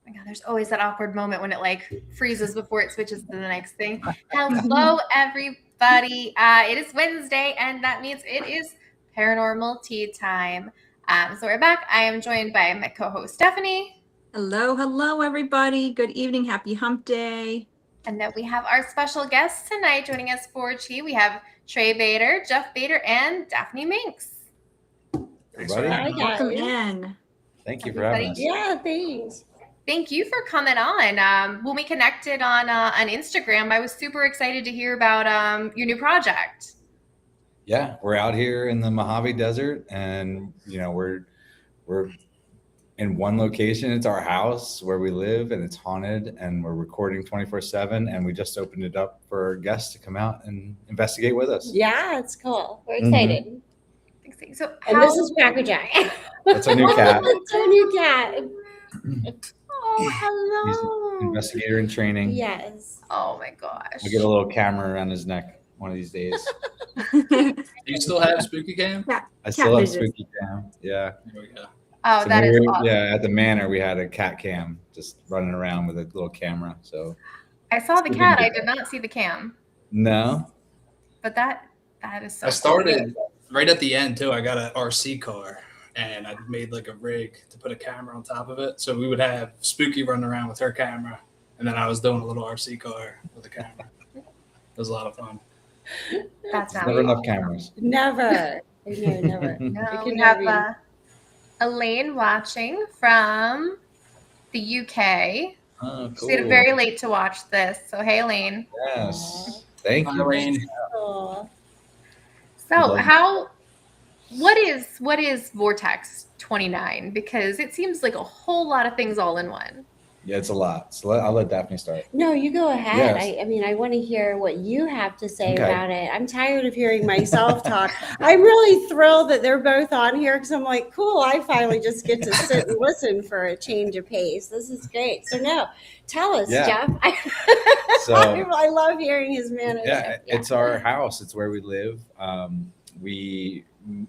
my God, there's always that awkward moment when it like freezes before it switches to the next thing. Hello, everybody. It is Wednesday, and that means it is Paranormal Tea Time. So we're back. I am joined by my co-host Stephanie. Hello, everybody. Good evening. Happy Hump Day. And then we have our special guests tonight joining us for tea. We have Trey Bader, Jeff Bader, and Daphne Minx. Everybody. Welcome in. Thank you for having us. Yeah, thanks. Thank you for coming on. When we connected on Instagram, I was super excited to hear about your new project. Yeah, we're out here in the Mojave Desert, and we're in one location. It's our house where we live, and it's haunted, and we're recording 24/7. And we just opened it up for guests to come out and investigate with us. Yeah, it's cool. We're excited. So and this is Cracker Jack. That's our new cat. It's our new cat. Oh, hello. He's an investigator in training. Yes. Oh my gosh. I'll get a little camera around his neck one of these days. Do you still have Spooky Cam? I still have Spooky Cam. Yeah. There we go. Oh, so that is awesome. Yeah, at the manor we had a cat cam just running around with a little camera. So I saw the cat. I did not see the cam. No. But that is so I started right at the end too. I got an RC car and I made like a rig to put a camera on top of it. So we would have Spooky running around with her camera, and then I was doing a little RC car with a camera. It was a lot of fun. That's not never enough cameras. Never. Never. No, we have Elaine watching from the UK. Oh, cool. She stayed very late to watch this. So hey, Elaine. Yes. Thank you, Elaine. So what is Vortex 29? Because it seems like a whole lot of things all in one. Yeah, it's a lot. So I'll let Daphne start. No, you go ahead. Yes. I mean, I want to hear what you have to say about it. I'm tired of hearing myself talk. I'm really thrilled that they're both on here because I'm like, cool, I finally just get to sit and listen for a change of pace. This is great. So no, tell us, Jeff. I love hearing his manner. Yeah, it's our house. It's where we live.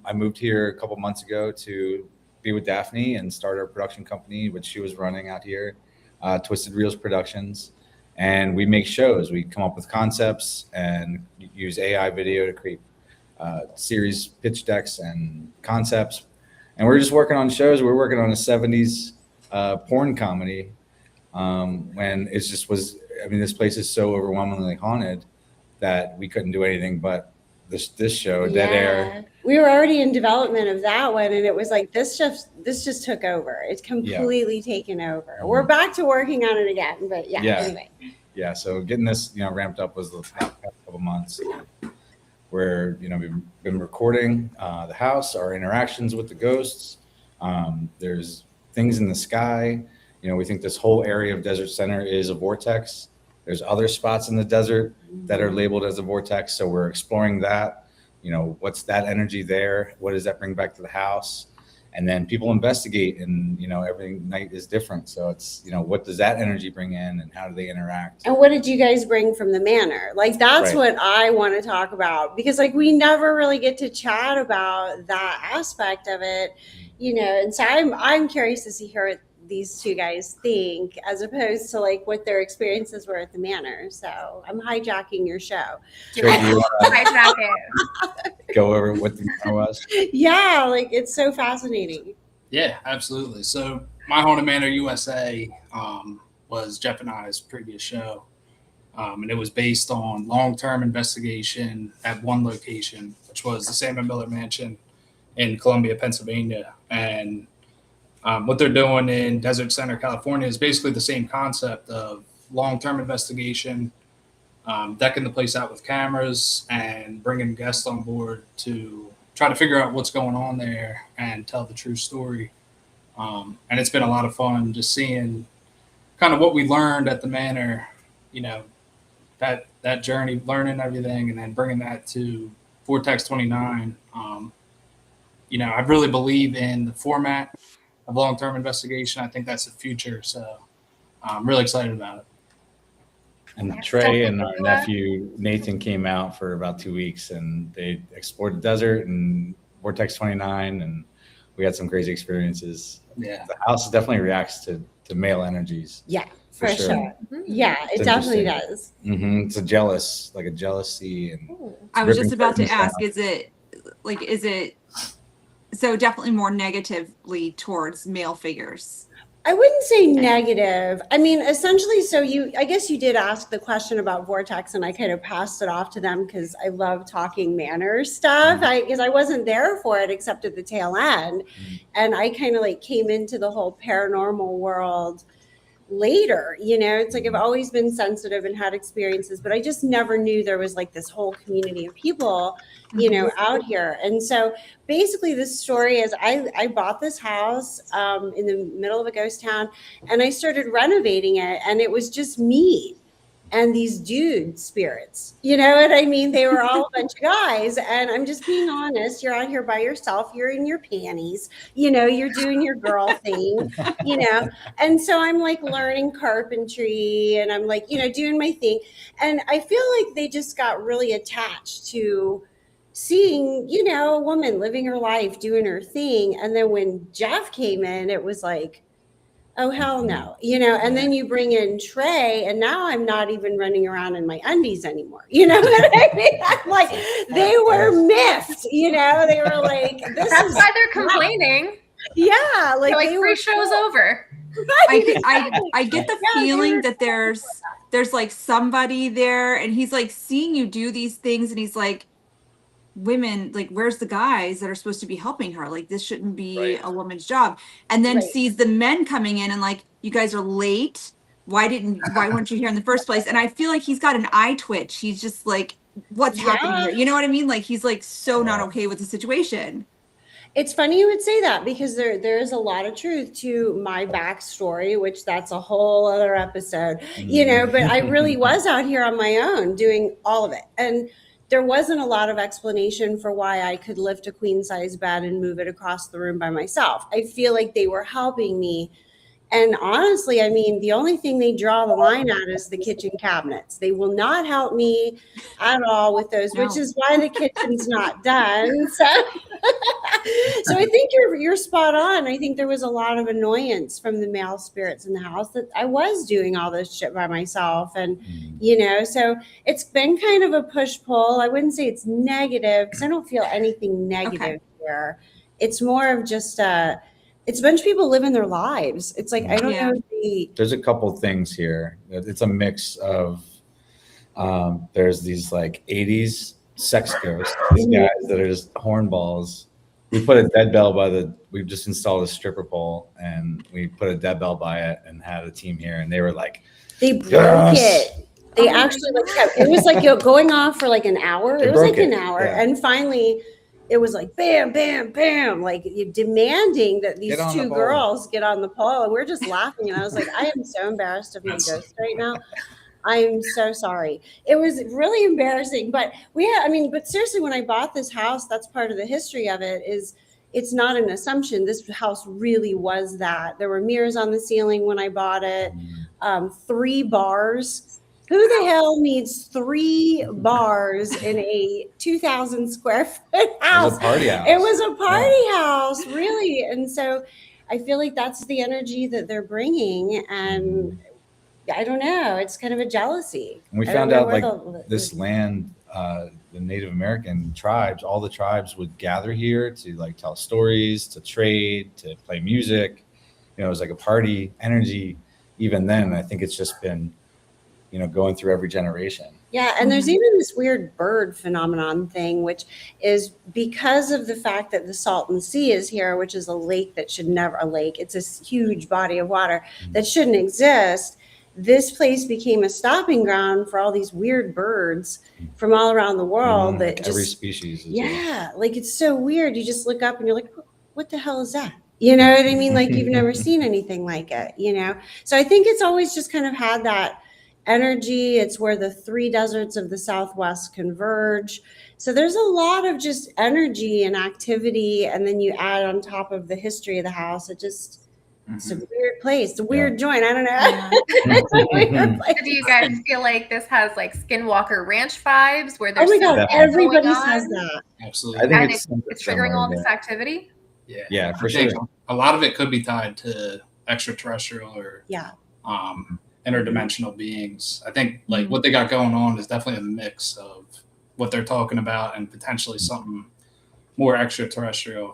I moved here a couple months ago to be with Daphne and start our production company, which she was running out here. Twisted Reels Productions, and we make shows. We come up with concepts and use AI video to create series pitch decks and concepts. And we're just working on shows. We're working on a 70s porn comedy when it just was. I mean, this place is so overwhelmingly haunted that we couldn't do anything but this show, Dead Air. We were already in development of that one, and it was like this just took over. It's completely taken over. Mm-hmm. We're back to working on it again, but anyway. Yeah, so getting this ramped up was the past couple months. Where we've been recording the house, our interactions with the ghosts. There's things in the sky. We think this whole area of Desert Center is a vortex. There's other spots in the desert that are labeled as a vortex. So we're exploring that. What's that energy there? What does that bring back to the house? And then people investigate, and every night is different. So it's what does that energy bring in, and how do they interact? And what did you guys bring from the manor? Like that's what I want to talk about, because like we never really get to chat about that aspect of it, And so I'm curious to see what these two guys think, as opposed to like what their experiences were at the manor. So I'm hijacking your show. Hijack it. Go over what the manor was. Yeah, like it's so fascinating. Yeah, absolutely. So My Haunted Manor USA was Jeff and I's previous show. And it was based on long-term investigation at one location, which was the Sam and Miller Mansion in Columbia, Pennsylvania. And what they're doing in Desert Center, California is basically the same concept of long-term investigation, decking the place out with cameras and bringing guests on board to try to figure out what's going on there and tell the true story. And it's been a lot of fun just seeing kind of what we learned at the manor, that journey, learning everything, and then bringing that to Vortex 29. I really believe in the format of long-term investigation. I think that's the future. So I'm really excited about it. And Trey and our nephew Nathan came out for about 2 weeks, and they explored the desert and Vortex 29, and we had some crazy experiences. Yeah, the house definitely reacts to male energies. Yeah, for sure. Mhm. Yeah, it It's definitely interesting. does. It's a jealousy, and Ooh. I was ripping just about to curtains ask, down. is it so definitely more negatively towards male figures? I wouldn't say negative. I mean, essentially, so I guess you did ask the question about Vortex, and I kind of passed it off to them because I love talking manners stuff. Because I wasn't there for it except at the tail end. And I kind of like came into the whole paranormal world later. It's like I've always been sensitive and had experiences, but I just never knew there was like this whole community of people out here. And so basically this story is I bought this house in the middle of a ghost town, and I started renovating it, and it was just me and these dude spirits. You know what I mean? They were all a bunch of guys. And I'm just being honest. You're out here by yourself. You're in your panties. You're doing your girl thing, And so I'm like learning carpentry, and I'm like, doing my thing. And I feel like they just got really attached to seeing, a woman living her life, doing her thing. And then when Jeff came in, it was like, oh, hell no. And then you bring in Trey, and now I'm not even running around in my undies anymore. You know what I mean? I'm like, they were miffed, they were like, That's why they're complaining. Yeah. Like free show's over. I get the feeling that there's like somebody there, and he's like seeing you do these things, and he's like, women, like, where's the guys that are supposed to be helping her? Like, this shouldn't be a woman's job. And then sees the men coming in and like, you guys are late. Why weren't you here in the first place? And I feel like he's got an eye twitch. He's just like, what's happening here? You know what I mean? Like, he's like so not okay with the situation. It's funny you would say that, because there is a lot of truth to my backstory, which that's a whole other episode, but I really was out here on my own doing all of it. And there wasn't a lot of explanation for why I could lift a queen size bed and move it across the room by myself. I feel like they were helping me. And honestly, I mean, the only thing they draw the line at is the kitchen cabinets. They will not help me at all with those, which is why the kitchen's not done. So I think you're spot on. I think there was a lot of annoyance from the male spirits in the house that I was doing all this shit by myself. And, so it's been kind of a push-pull. I wouldn't say it's negative, because I don't feel anything negative here. It's more of just it's a bunch of people living their lives. It's like, I don't know. There's a couple things here. It's a mix of, there's these like 80s sex ghosts, these guys that are just hornballs. We put a dead bell we've just installed a stripper pole, and we put a dead bell by it and had a team here, and they were like, they broke it. They actually it was like going off for like an hour. It was like an hour. Yeah. And finally, it was like bam, bam, bam, like demanding that these two girls get on the pole. And we're just laughing. And I was like, I am so embarrassed of my ghost right now. I am so sorry. It was really embarrassing. But but seriously, when I bought this house, that's part of the history of it. Is it's not an assumption. This house really was that. There were mirrors on the ceiling when I bought it. 3 bars. Who the hell needs 3 bars in a 2,000 square foot house? It was a party house. It was a party house, really. And so I feel like that's the energy that they're bringing. And I don't know. It's kind of a jealousy. And we found out like this land, the Native American tribes, all the tribes would gather here to like tell stories, to trade, to play music. It was like a party energy even then. I think it's just been going through every generation. Yeah. And there's even this weird bird phenomenon thing, which is because of the fact that the Salton Sea is here, which is a lake that should never, it's a huge body of water that shouldn't exist. This place became a stopping ground for all these weird birds from all around the world. That like every species. Like it's so weird. You just look up and you're like, what the hell is that? You know what I mean? Like you've never seen anything like it, So I think it's always just kind of had that energy. It's where the 3 deserts of the Southwest converge. So there's a lot of just energy and activity. And then you add on top of the history of the house. It's a weird place. It's a weird joint. I don't know. It's a weird place. Do you guys feel like this has like Skinwalker Ranch vibes where there's everybody says that. Absolutely. I think it's triggering all this activity? Yeah, for sure. A lot of it could be tied to extraterrestrial or Yeah. interdimensional beings. I think like what they got going on is definitely a mix of what they're talking about and potentially something more extraterrestrial.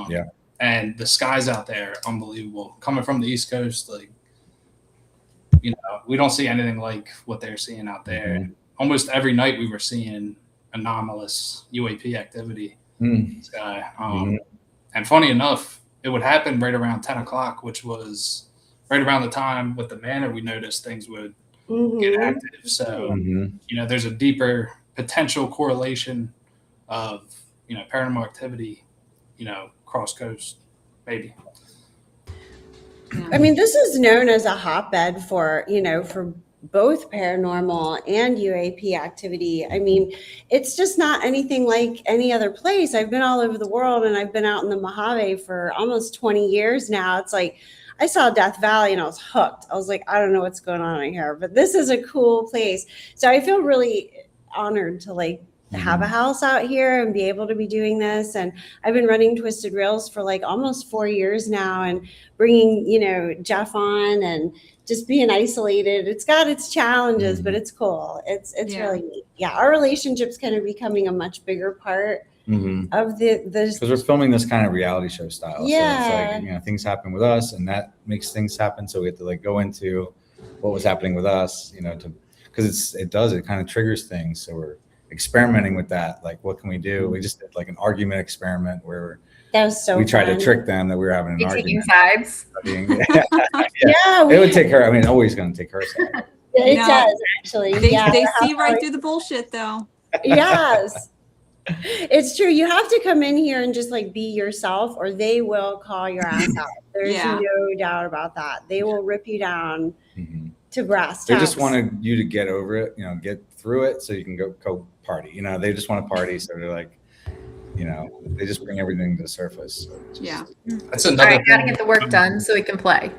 Yeah. And the skies out there, unbelievable. Coming from the East Coast, like, you know, we don't see anything like what they're seeing out there. Mhm. Almost every night we were seeing anomalous UAP activity in the sky. And funny enough, it would happen right around 10 o'clock, which was right around the time with the manor we noticed things would get active. So, you know, there's a deeper potential correlation of, you know, paranormal activity, you know, cross coast, maybe. I mean, this is known as a hotbed for, you know, for both paranormal and UAP activity. I mean, it's just not anything like any other place. I've been all over the world and I've been out in the Mojave for almost 20 years now. It's like I saw Death Valley and I was hooked. I was like, I don't know what's going on in here, but this is a cool place. So I feel really honored to like have a house out here and be able to be doing this. And I've been running Twisted Reels for like almost 4 years now and bringing, you know, Jeff on and just being isolated. It's got its challenges, but it's cool. It's really neat. Yeah. Our relationship's kind of becoming a much bigger part of the because we're filming this kind of reality show style. Yeah. So it's like, you know, things happen with us and that makes things happen. So we have to like go into what was happening with us, you know, to, because it kind of triggers things. So we're experimenting with that. Like, what can we do? We just did like an argument experiment where that was so we tried fun. to trick them that we were having an Taking argument. sides. Yeah. It would take her. I mean, always going to take her side. It No, does actually. They Yeah. see right through the bullshit though. Yes. It's true. You have to come in here and just like be yourself or they will call your ass out. There's no doubt about that. They will rip you down to brass tacks. They just wanted you to get over it, you know, get through it so you can go party. You know, they just want to party. So they're like, you know, they just bring everything to the surface. Yeah. That's All another right, gotta get the work done so we can play.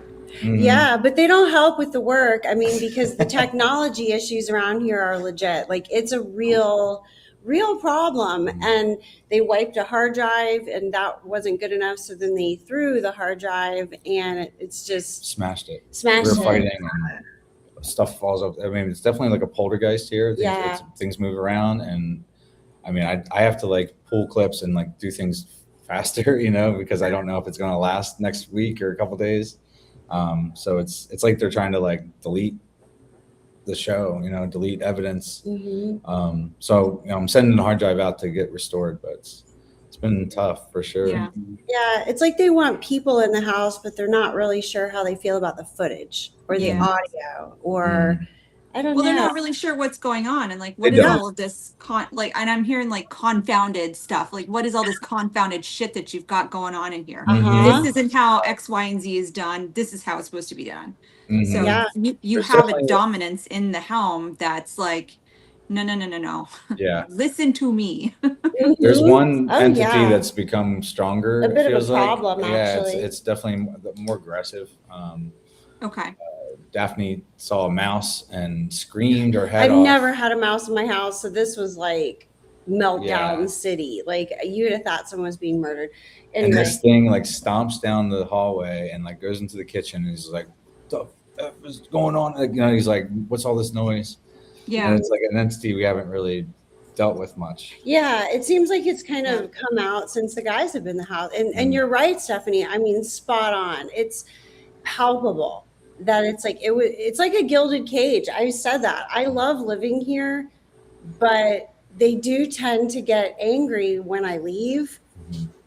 Yeah, but they don't help with the work. I mean, because the technology issues around here are legit. Like it's a real problem. And they wiped a hard drive and that wasn't good enough. So then they threw the hard drive and it's just smashed it. Smashed We're it. fighting and stuff falls up. I mean, it's definitely like a poltergeist here. Things move around and I mean, I have to like pull clips and like do things faster, you know, because I don't know if it's going to last next week or a couple days. So it's like they're trying to like delete the show, you know, delete evidence. So, you know, I'm sending the hard drive out to get restored, but it's been tough for sure. Yeah. Yeah, it's like they want people in the house, but they're not really sure how they feel about the footage or the audio or I don't know. They're not really sure what's going on and like what is all of this and I'm hearing like confounded stuff. Like what is all this confounded shit that you've got going on in here? This isn't how X, Y, and Z is done. This is how it's supposed to be done. So you have a dominance in the helm that's like, no. Yeah. Listen to me. There's one entity that's become stronger. A bit it of a feels like. problem, actually. It's definitely more aggressive. Okay. Daphne saw a mouse and screamed her head I've off. never had a mouse in my house, so this was like meltdown city. Like you'd have thought someone was being murdered. Anyway. And this thing like stomps down the hallway and like goes into the kitchen and he's like, "What the F is going on?" Like, you know, he's like, "What's all this noise?" Yeah. And it's like an entity we haven't really dealt with much. Yeah, it seems like it's kind of come out since the guys have been in the house. And you're right, Stephanie. I mean, spot on. It's palpable that it's like a gilded cage. I said that. I love living here, but they do tend to get angry when I leave.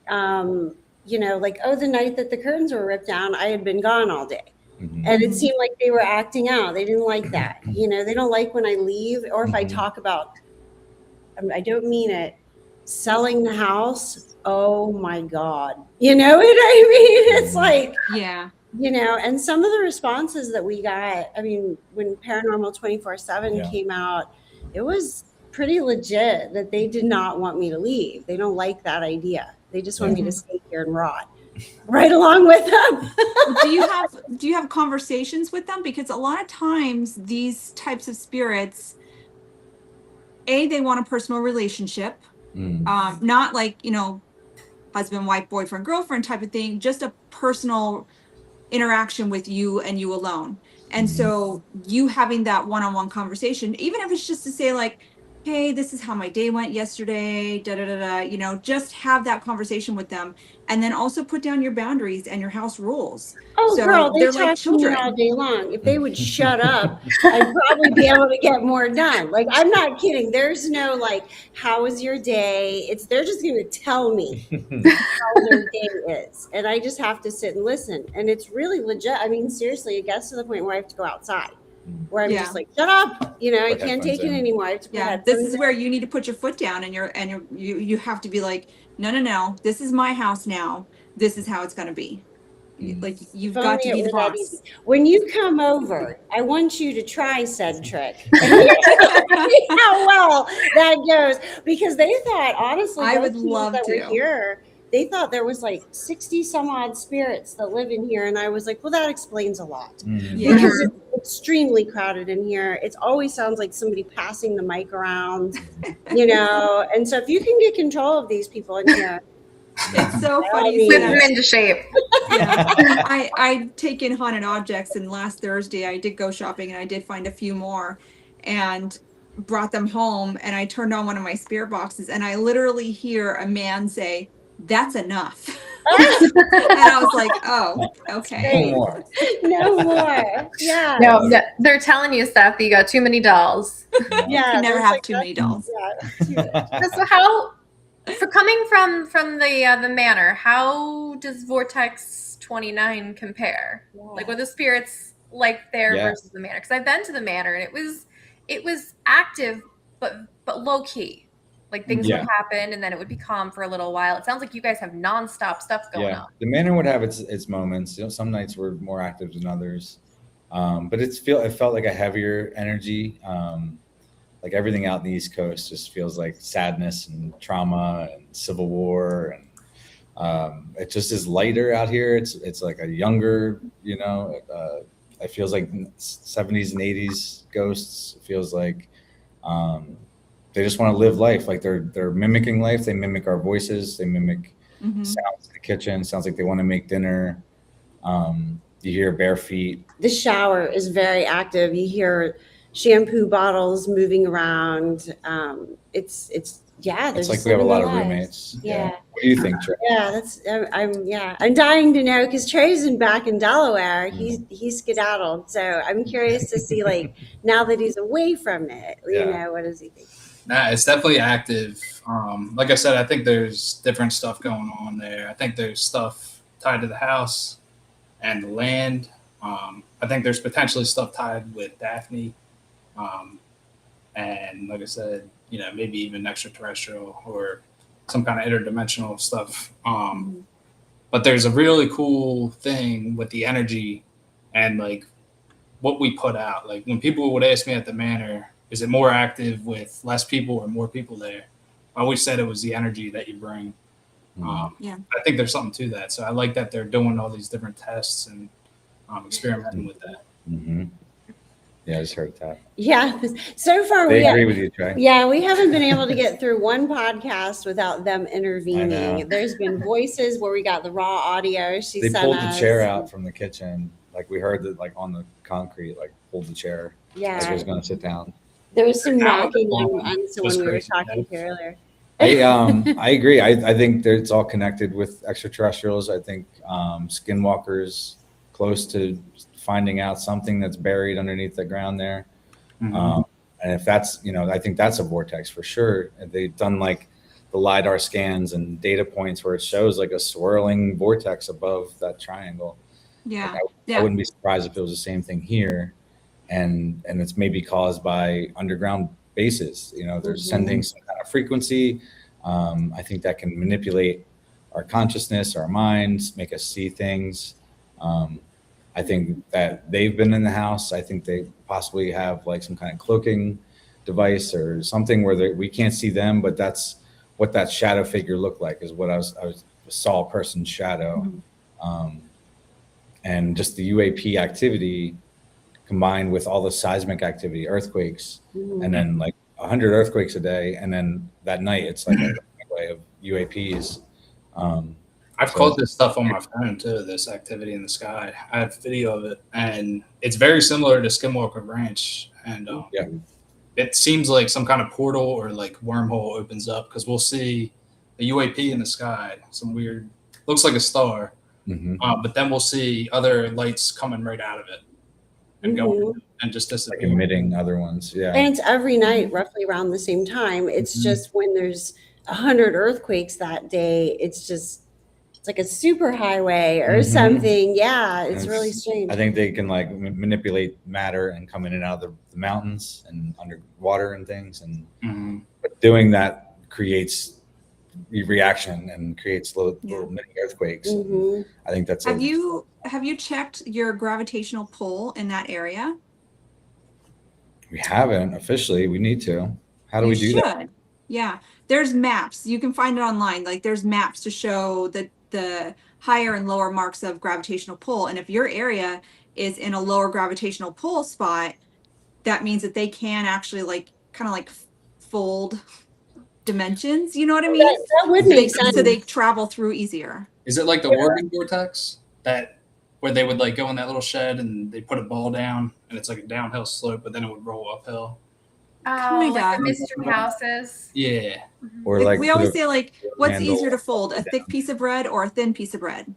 You know, like, the night that the curtains were ripped down, I had been gone all day. And it seemed like they were acting out. They didn't like that. You know, they don't like when I leave or if I talk about, I don't mean it, selling the house. Oh my God. You know what I mean? It's like, you know, and some of the responses that we got, I mean, when Paranormal 24/7 came out, it was pretty legit that they did not want me to leave. They don't like that idea. They just want me to stay here and rot right along with them. Do you have conversations with them? Because a lot of times these types of spirits, they want a personal relationship, not like, you know, husband, wife, boyfriend, girlfriend type of thing, just a personal interaction with you and you alone. And so you having that one-on-one conversation, even if it's just to say like, hey, this is how my day went yesterday, da da da da, you know, just have that conversation with them. And then also put down your boundaries and your house rules. Oh, So girl, they they're talk like to me children. all day long. If they would shut up, I'd probably be able to get more done. Like, I'm not kidding. There's no like, how was your day? They're just going to tell me how their day is, and I just have to sit and listen. And it's really legit. I mean, seriously, it gets to the point where I have to go outside, where I'm Yeah. just like, shut up. You know, I Put can't headphones take it in. anymore. I have to put Yeah, headphones this is in. where you need to put your foot down, and you have to be like, no, this is my house now. This is how it's gonna be. Like you've If got only to it be the were that boss. easy. When you come over, I want you to try said trick. See how well that goes. Because they thought, honestly, I those would people love that were to. here, they thought there was like 60 some odd spirits that live in here. And I was like, well, that explains a lot. Yeah. Because it's extremely crowded in here. It always sounds like somebody passing the mic around, you know. And so if you can get control of these people in here, It's so funny. mean- Whip that. them into shape. Yeah. I take in haunted objects, and last Thursday I did go shopping and I did find a few more and brought them home, and I turned on one of my spirit boxes and I literally hear a man say, "That's enough." And I was like, oh, okay. No more. no more. Yeah. No, they're telling you stuff. You got too many dolls. Yeah. You can never there's have like too that- many dolls. Yeah. So how, for coming from the manor, how does Vortex 29 compare? Like, what the spirits like there Yeah. versus the manor? Because I've been to the manor and it was active, but low key. Like things Yeah. would happen and then it would be calm for a little while. It sounds like you guys have nonstop stuff going on. The manor would have its moments. You know, some nights were more active than others, but it felt like a heavier energy. Like everything out in the East Coast just feels like sadness and trauma and civil war, and it just is lighter out here. It's like a younger, you know. It feels like 70s and 80s ghosts. It feels like they just want to live life. Like they're mimicking life. They mimic our voices. They mimic sounds in the kitchen. Sounds like they want to make dinner. You hear bare feet. The shower is very active. You hear shampoo bottles moving around. It's It's like we have a lot of roommates. Yeah. What do you think, Trey? Yeah, I'm dying to know because Trey's back in Delaware. He's skedaddled, so I'm curious to see like now that he's away from it. You know, what does he think? Nah, it's definitely active. Like I said, I think there's different stuff going on there. I think there's stuff tied to the house and the land. I think there's potentially stuff tied with Daphne. And like I said, you know, maybe even extraterrestrial or some kind of interdimensional stuff. But there's a really cool thing with the energy and like what we put out. Like when people would ask me at the manor, is it more active with less people or more people there? I always said it was the energy that you bring. I think there's something to that. So I like that they're doing all these different tests and experimenting with that. Yeah, I just heard that. Yeah, so far They agree with you, Trey. Yeah, we haven't been able to get through one podcast without them intervening. There's been voices where we got the raw audio. They pulled the chair out from the kitchen. Like we heard that, like on the concrete, like pulled the chair. Yeah, Like I was going to sit down. there was some knocking on someone we were crazy, talking to earlier. I agree. I think that it's all connected with extraterrestrials. I think skinwalkers close to finding out something that's buried underneath the ground there. And if that's, you know, I think that's a vortex for sure. And they've done like the LiDAR scans and data points where it shows like a swirling vortex above that triangle. Yeah. Like I wouldn't be surprised if it was the same thing here. And it's maybe caused by underground bases. You know, they're sending some kind of frequency. I think that can manipulate our consciousness, our minds, make us see things. I think that they've been in the house. I think they possibly have like some kind of cloaking device or something where we can't see them, but that's what that shadow figure looked like, is what I saw a person's shadow. And just the UAP activity combined with all the seismic activity, earthquakes, and then like 100 earthquakes a day. And then that night it's like a way of UAPs. I I've caught this stuff on my phone too, this activity in the sky. I have video of it, and it's very similar to Skinwalker Ranch. And it seems like some kind of portal or like wormhole opens up because we'll see a UAP in the sky, some weird, looks like a star, but then we'll see other lights coming right out of it and going and just disappear. Like emitting other ones. Yeah. And it's every night, roughly around the same time. It's just when there's 100 earthquakes that day, it's like a super highway or something. Yeah, it's really strange. I think they can like manipulate matter and come in and out of the mountains and underwater and things. And but doing that creates reaction and creates little mini earthquakes. I think that's. Have you checked your gravitational pull in that area? We haven't officially. We need to. How do we do that? Yeah, there's maps. You can find it online. Like there's maps to show the higher and lower marks of gravitational pull. And if your area is in a lower gravitational pull spot, that means that they can actually like kind of like fold dimensions. You know what I mean? That would make sense. So they travel through easier. Is it like the Oregon Vortex where they would like go in that little shed and they put a ball down and it's like a downhill slope, but then it would roll uphill? Oh, like the mystery houses. Yeah. Or like we always say, like, what's handle. easier to fold, a thick piece of bread or a thin piece of bread?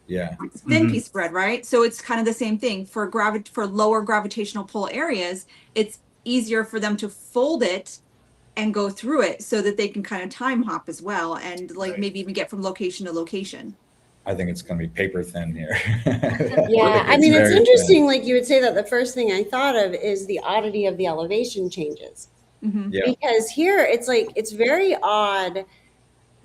Yeah. Thin piece of bread, right? So it's kind of the same thing for lower gravitational pull areas. It's easier for them to fold it and go through it so that they can kind of time hop as well and like maybe even get from location to location. I think it's going to be paper thin here. Yeah, I mean, it's interesting. Like you would say that the first thing I thought of is the oddity of the elevation changes. Because here it's like, it's very odd.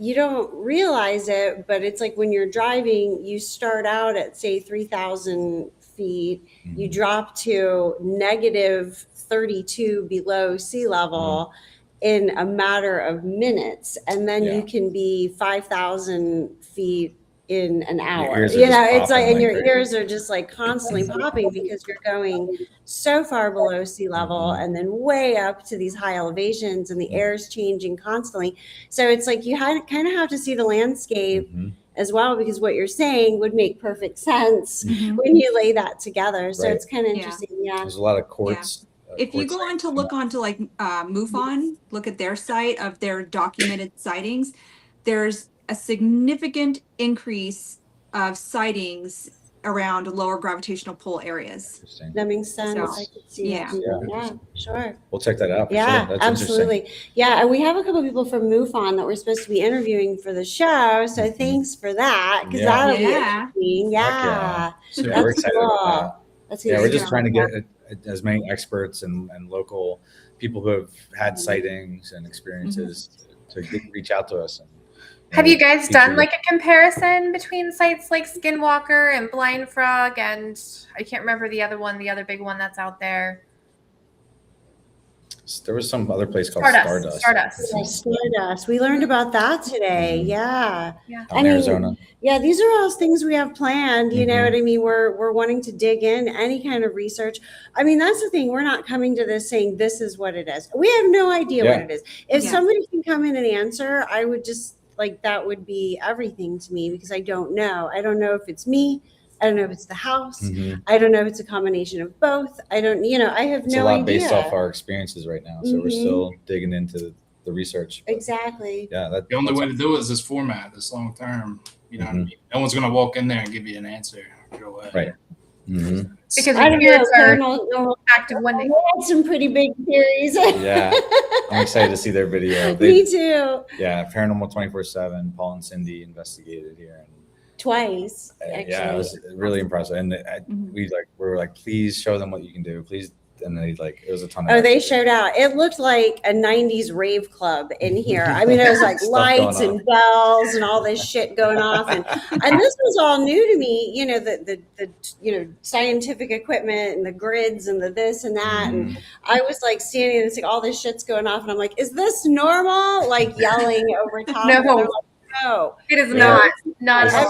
You don't realize it, but it's like when you're driving, you start out at say 3,000 feet, you drop to negative 32 below sea level in a matter of minutes. And then you can be 5,000 feet in an hour. It's like, and your ears are just like constantly popping because you're going so far below sea level and then way up to these high elevations and the air is changing constantly. So it's like you kind of have to see the landscape as well, because what you're saying would make perfect sense when you lay that together. So it's kind of interesting. Yeah. There's a lot of quartz. If you go on to look onto like MUFON, look at their site of their documented sightings, there's a significant increase of sightings around lower gravitational pull areas. That makes sense. So, I could see that. Yeah, sure. We'll check that out. Yeah, That's absolutely. Yeah, and we have a couple of people from MUFON that we're supposed to be interviewing for the show. So thanks for that, because that'll be interesting. Yeah. So we're excited about that. We're just trying to get as many experts and local people who have had sightings and experiences to reach out to us. And, have you guys done like a comparison between sites like Skinwalker and Blind Frog and I can't remember the other one, the other big one that's out there? There was some other place called Stardust. We learned about that today. Yeah. In Arizona. Yeah, these are all things we have planned. You know what I mean? We're wanting to dig in any kind of research. I mean, that's the thing. We're not coming to this saying this is what it is. We have no idea what it is. If somebody can come in and answer, I would just like, that would be everything to me, because I don't know. I don't know if it's me. I don't know if it's the house. I don't know if it's a combination of both. I don't, I have no idea. It's a lot based off our experiences right now. So we're still digging into the research. Exactly. Yeah. The only way to do it is this format, this long term. You know what I mean? No one's going to walk in there and give you an answer right away. Right. Because I don't know, active when they had some pretty big theories. Yeah. I'm excited to see their video. Me too. Yeah. Paranormal 24/7. Paul and Cindy investigated here. Twice. Actually. Yeah, it was really impressive. And we were like, please show them what you can do. Please. And they it was a ton of they showed out. It looked like a 90s rave club in here. I mean, it was like lights and bells and all this shit going off. And this was all new to me, the scientific equipment and the grids and the this and that. And I was like standing and it's like all this shit's going off. And I'm like, is this normal? Like yelling over top. No, it is not. Not at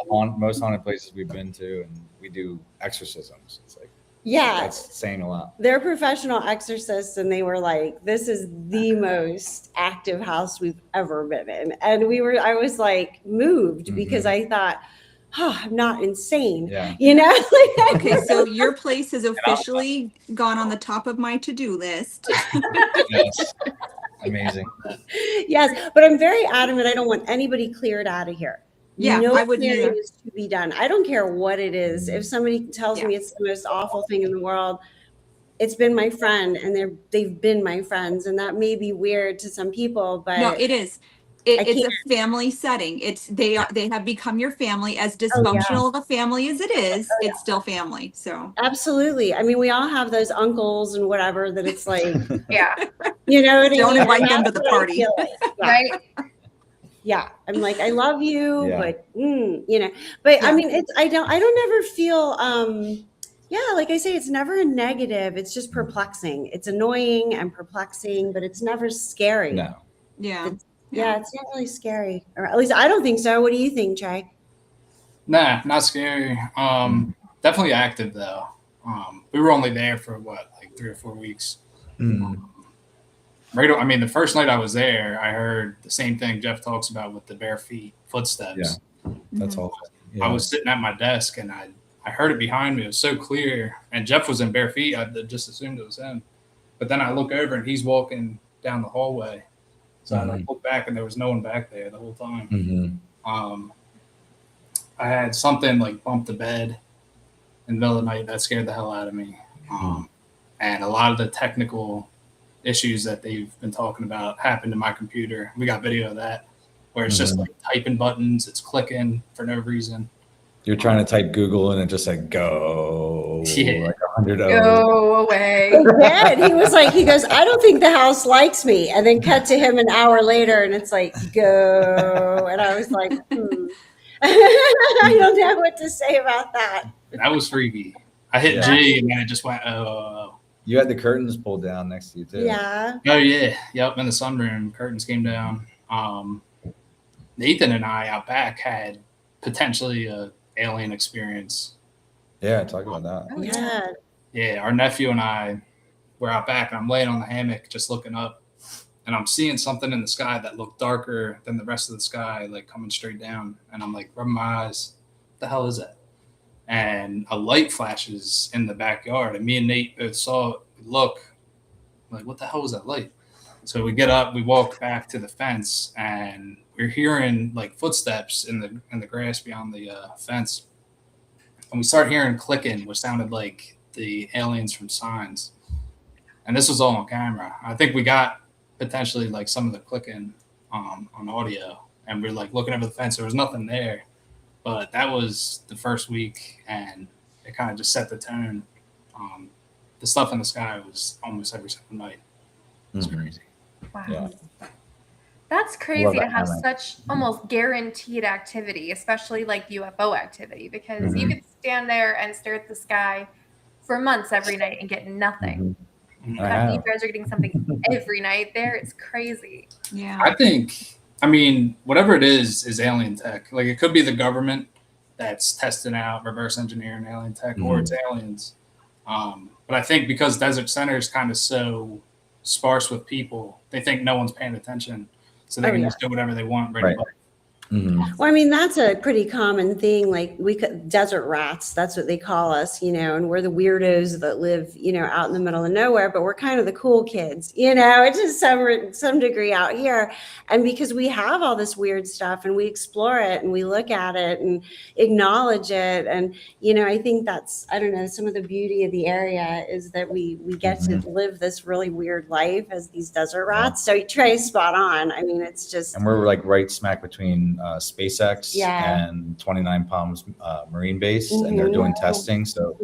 all. Most haunted places we've been to, and we do exorcisms. It's like Yeah. That's saying a lot. They're professional exorcists, and they were like, this is the most active house we've ever been in. And I was like moved because I thought, oh, I'm not insane. Yeah. You know? Okay, so your place has officially gone on the top of my to-do list. Yes. Amazing. Yes, but I'm very adamant. I don't want anybody cleared out of here. Yeah, No I wouldn't clearing either. is to be done. I don't care what it is. If somebody tells Yeah. me it's the most awful thing in the world, it's been my friend, and they've been my friends, and that may be weird to some people, but No, it is. I It's can't. a family setting. They have become your family. As Oh, yeah. dysfunctional of a family as it is, it's still family. So Absolutely. I mean, we all have those uncles and whatever that it's like, Yeah. you know what I don't mean? invite them to That's the what I party. feel like. Yeah. Right. Yeah, I'm like, I love you, Yeah. but you know, but I Yeah. mean, I don't ever feel yeah, like I say, it's never a negative. It's just perplexing. It's annoying and perplexing, but it's never scary. No. yeah. Yeah, it's not really scary, or at least I don't think so. What do you think, Trey? Nah, not scary. Definitely active though. We were only there for what, like 3 or 4 weeks. Right. I mean, the first night I was there, I heard the same thing Jeff talks about with the bare feet, footsteps. Yeah. That's Mhm. all. Yeah. I was sitting at my desk and I heard it behind me. It was so clear. And Jeff was in bare feet. I just assumed it was him. But then I look over and he's walking down the hallway. So I like look back and there was no one back there the whole time. I had something like bump the bed in the middle of the night that scared the hell out of me. And a lot of the technical issues that they've been talking about happened to my computer. We got video of that where it's just like typing buttons, it's clicking for no reason. You're trying to type Google and it just like go Yeah. like 100 O's. Go away. Yeah, he was like, he goes, I don't think the house likes me. And then cut to him an hour later, and it's like, go. And I was like, I don't know what to say about that. That was freaky. I hit Yeah. G and then it just went, oh. You had the curtains pulled down next to you too. Yeah. Oh yeah, yep. In the sunroom, curtains came down. Nathan and I out back had potentially a alien experience. Yeah, talk about that. Oh, Yeah. Yeah, our nephew and I were out back, and I'm laying on the hammock just looking up, and I'm seeing something in the sky that looked darker than the rest of the sky, like coming straight down. And I'm like, rubbing my eyes, what the hell is that? And a light flashes in the backyard, and me and Nate both saw it. We look, like, what the hell was that light? So we get up, we walk back to the fence, and we're hearing like footsteps in the grass beyond the fence, and we start hearing clicking, which sounded like the aliens from Signs. And this was all on camera. I think we got potentially like some of the clicking on audio, and we're like looking over the fence. There was nothing there, but that was the first week, and it kind of just set the tone. The stuff in the sky was almost every single night. It was crazy. Wow. Yeah. That's Love crazy to that have comment. such almost guaranteed activity, especially like UFO activity, because you could stand there and stare at the sky for months every night and get nothing. I But have. you guys are getting something every night there. It's crazy. Yeah. I think, I mean, whatever it is alien tech. Like, it could be the government that's testing out reverse engineering alien tech, or it's aliens. But I think because Desert Center is kind of so sparse with people, they think no one's paying attention, so they can just do whatever they want. Right. Well, I mean, that's a pretty common thing. Like desert rats, that's what they call us, you know, and we're the weirdos that live, you know, out in the middle of nowhere, but we're kind of the cool kids, you know, it's just some degree out here. And because we have all this weird stuff and we explore it and we look at it and acknowledge it. And, you know, I think that's, I don't know, some of the beauty of the area is that we get to live this really weird life as these desert rats. So Trey's spot on. I mean, it's just. And we're like right smack between SpaceX Yeah. and 29 Palms Marine Base, and they're doing testing. So,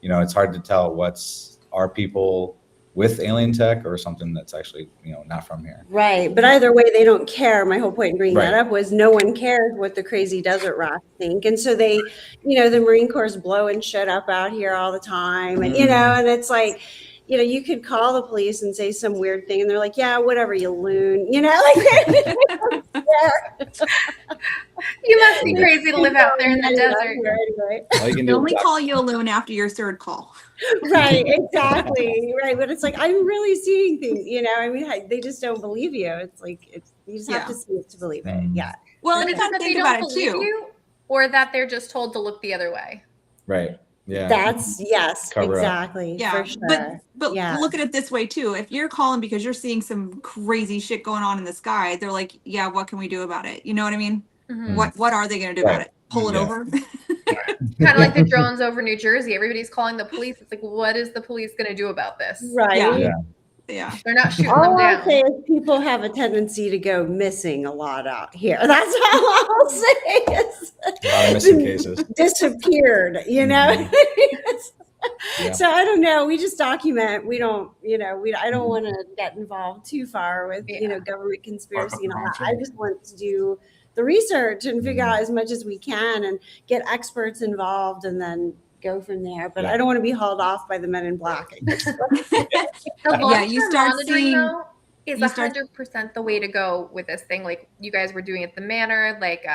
you know, it's hard to tell what's our people with alien tech or something that's actually, you know, not from here. Right. But either way, they don't care. My whole point in bringing that Right. up was no one cares what the crazy desert rats think. And so they, you know, the Marine Corps is blowing shit up out here all the time. And, you know, and it's like, you know, you could call the police and say some weird thing and they're like, yeah, whatever, you loon, you know, like You must be crazy to live out there in the desert. Right. All you can They do only is call you a loon after your third call. Right, exactly. Right. But it's like, I'm really seeing things, you know, I mean, they just don't believe you. It's like, you just have Yeah. to see it to believe it. Yeah. Well, And and you is it got to that they think don't about it believe too. you, or that they're just told to look the other way? right. Yeah. That's, yes, Cover up. exactly. Yeah, For sure. but Yeah. look at it this way too. If you're calling because you're seeing some crazy shit going on in the sky, they're like, yeah, what can we do about it? You know what I mean? Mhm. What are they going to do about Right. it? Pull it Yeah. over? Kind of like the drones over New Jersey. Everybody's calling the police. It's like, what is the police going to do about this? Right. Yeah. Yeah. Yeah. They're not shooting All them I'll down. say is people have a tendency to go missing a lot out here. That's all I'll say. Is A lot of missing cases. disappeared, you know? Yeah. So I don't know. We just document. We don't, you know, I don't want to get involved too far with, you know, government conspiracy and all that. I just want to do the research and figure out as much as we can and get experts involved and then go from there. But Yeah. I don't want to be hauled off by the men in black. The Yeah, long-term you start monitoring, seeing- though, is you start- 100% the way to go with this thing. Like you guys were doing at the Manor, like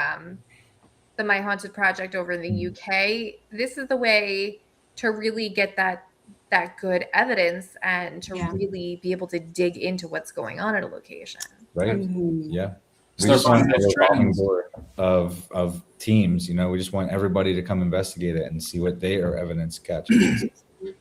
the My Haunted Project over in the UK. This is the way to really get that good evidence and to Yeah. really be able to dig into what's going on at a location. Right. Mhm. Yeah. We Start just want finding a those revolving trends. door of teams. You know, we just want everybody to come investigate it and see what their evidence catches.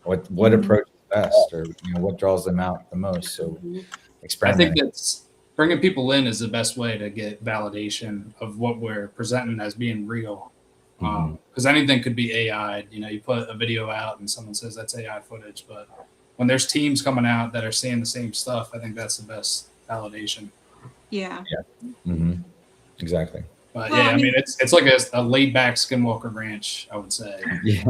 what approach is best, or you know, what draws them out the most. So I experiment. think it's bringing people in is the best way to get validation of what we're presenting as being real. Because anything could be AI. You know, you put a video out and someone says that's AI footage, but when there's teams coming out that are seeing the same stuff, I think that's the best validation. Yeah. Exactly. But Well, yeah, I I mean, it's like a laid back Skinwalker Ranch, I would say. Yeah.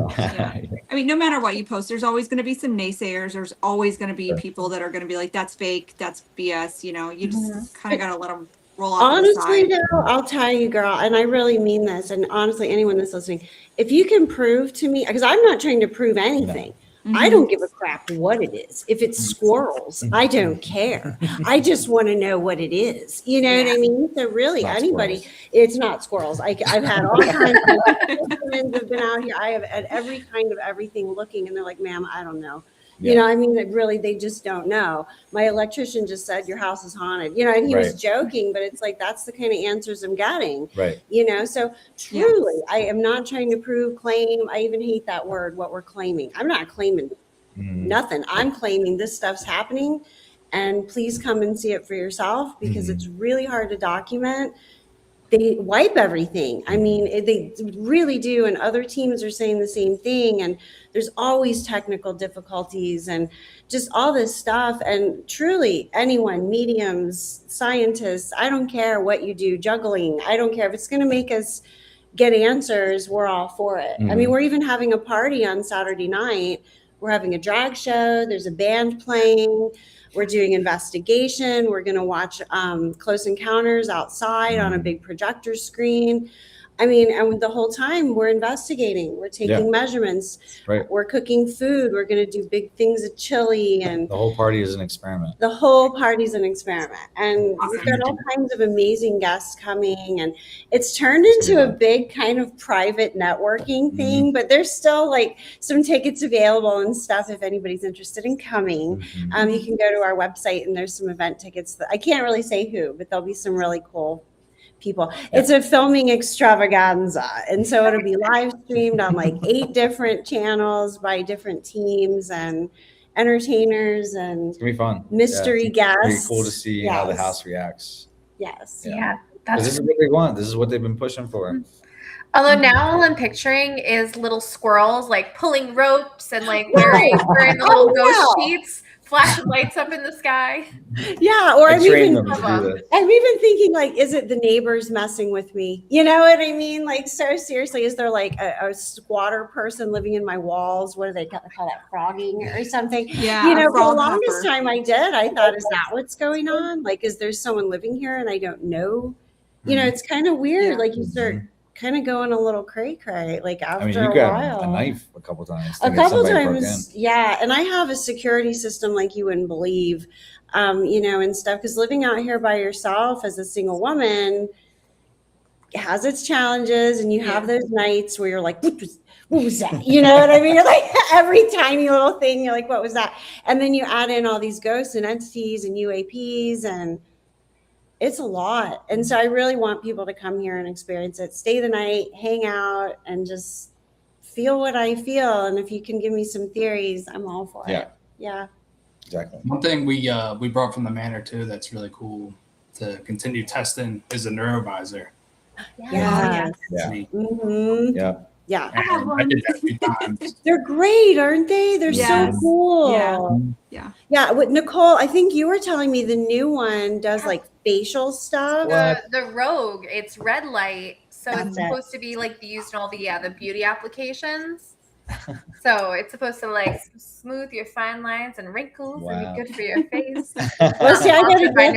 I mean, no matter what you post, there's always going to be some naysayers. There's always going to be Sure. people that are going to be like, that's fake, that's BS. You know, you just kind of got to let them roll off Honestly, to the side. though, I'll tell you, girl, and I really mean this. And honestly, anyone that's listening, if you can prove to me, because I'm not trying to prove anything. I don't give a crap what it is. If it's squirrels, I don't care. I just want to know what it is. You know what I mean? So really, Not anybody, squirrels. it's not squirrels. I've had all kinds of humans have been out here. I have had every kind of everything looking, and they're like, "Ma'am, I don't know." You know, I mean, really, they just don't know. My electrician just said your house is haunted. You know, and he was Right. joking, but it's like that's the kind of answers I'm getting. Right. You know, so truly, I am not trying to prove, claim. I even hate that word, what we're claiming. I'm not claiming nothing. I'm claiming this stuff's happening, and please come and see it for yourself because it's really hard to document. They wipe everything. I mean, they really do. And other teams are saying the same thing. And there's always technical difficulties and just all this stuff. And truly, anyone, mediums, scientists, I don't care what you do, juggling, I don't care. If it's going to make us get answers, we're all for it. I mean, we're even having a party on Saturday night. We're having a drag show. There's a band playing. We're doing investigation. We're going to watch Close Encounters outside on a big projector screen. I mean, and the whole time we're investigating. We're taking measurements. Right. We're cooking food. We're going to do big things of chili, and The whole party is an experiment. the whole party's an experiment. And we've got all kinds of amazing guests coming, and it's turned into a big kind of private networking thing, but there's still like some tickets available and stuff if anybody's interested in coming. You can go to our website and there's some event tickets that I can't really say who, but there'll be some really cool people. It's a filming extravaganza. And so it'll be live streamed on like 8 different channels by different teams and entertainers and It's gonna be fun. mystery guests. Pretty cool to see how the house reacts. Yes. Yeah, 'Cause that's this is what they want. This is what they've been pushing for. Although now all I'm picturing is little squirrels like pulling ropes and like wearing the little ghost sheets, flashing lights up in the sky. Yeah. Or I I'm trained even, them to do this. I'm even thinking like, is it the neighbors messing with me? You know what I mean? Like, so seriously, is there like a squatter person living in my walls? What do they call that? Frogging or something? Yeah. You know, for the frog longest hopper. time I did, I thought, is that what's going on? Like, is there someone living here and I don't know? You know, it's kind of weird. Yeah. Like you start kind of going a little cray cray. Like I after mean, you a grabbed while, a knife a couple times. a to get couple somebody broke in. times, yeah. And I have a security system like you wouldn't believe, and stuff. Because living out here by yourself as a single woman has its challenges, and you have those nights where you're like, what was that? You know what I mean? You're like every tiny little thing, you're like, what was that? And then you add in all these ghosts and entities and UAPs, and it's a lot. And so I really want people to come here and experience it, stay the night, hang out, and just feel what I feel. And if you can give me some theories, I'm all for it. Yeah. Exactly. One thing we brought from the manor too that's really cool to continue testing is a neurovisor. Yeah. Mm-hmm. Yeah. I did that a few times. They're great, aren't they? They're so cool. Yeah. With Nicole, I think you were telling me the new one does like facial stuff. The Rogue, it's red light, so it's supposed to be like used in all the beauty applications. So it's supposed to like smooth your fine lines and wrinkles and be good for your face. Well, see, I gotta get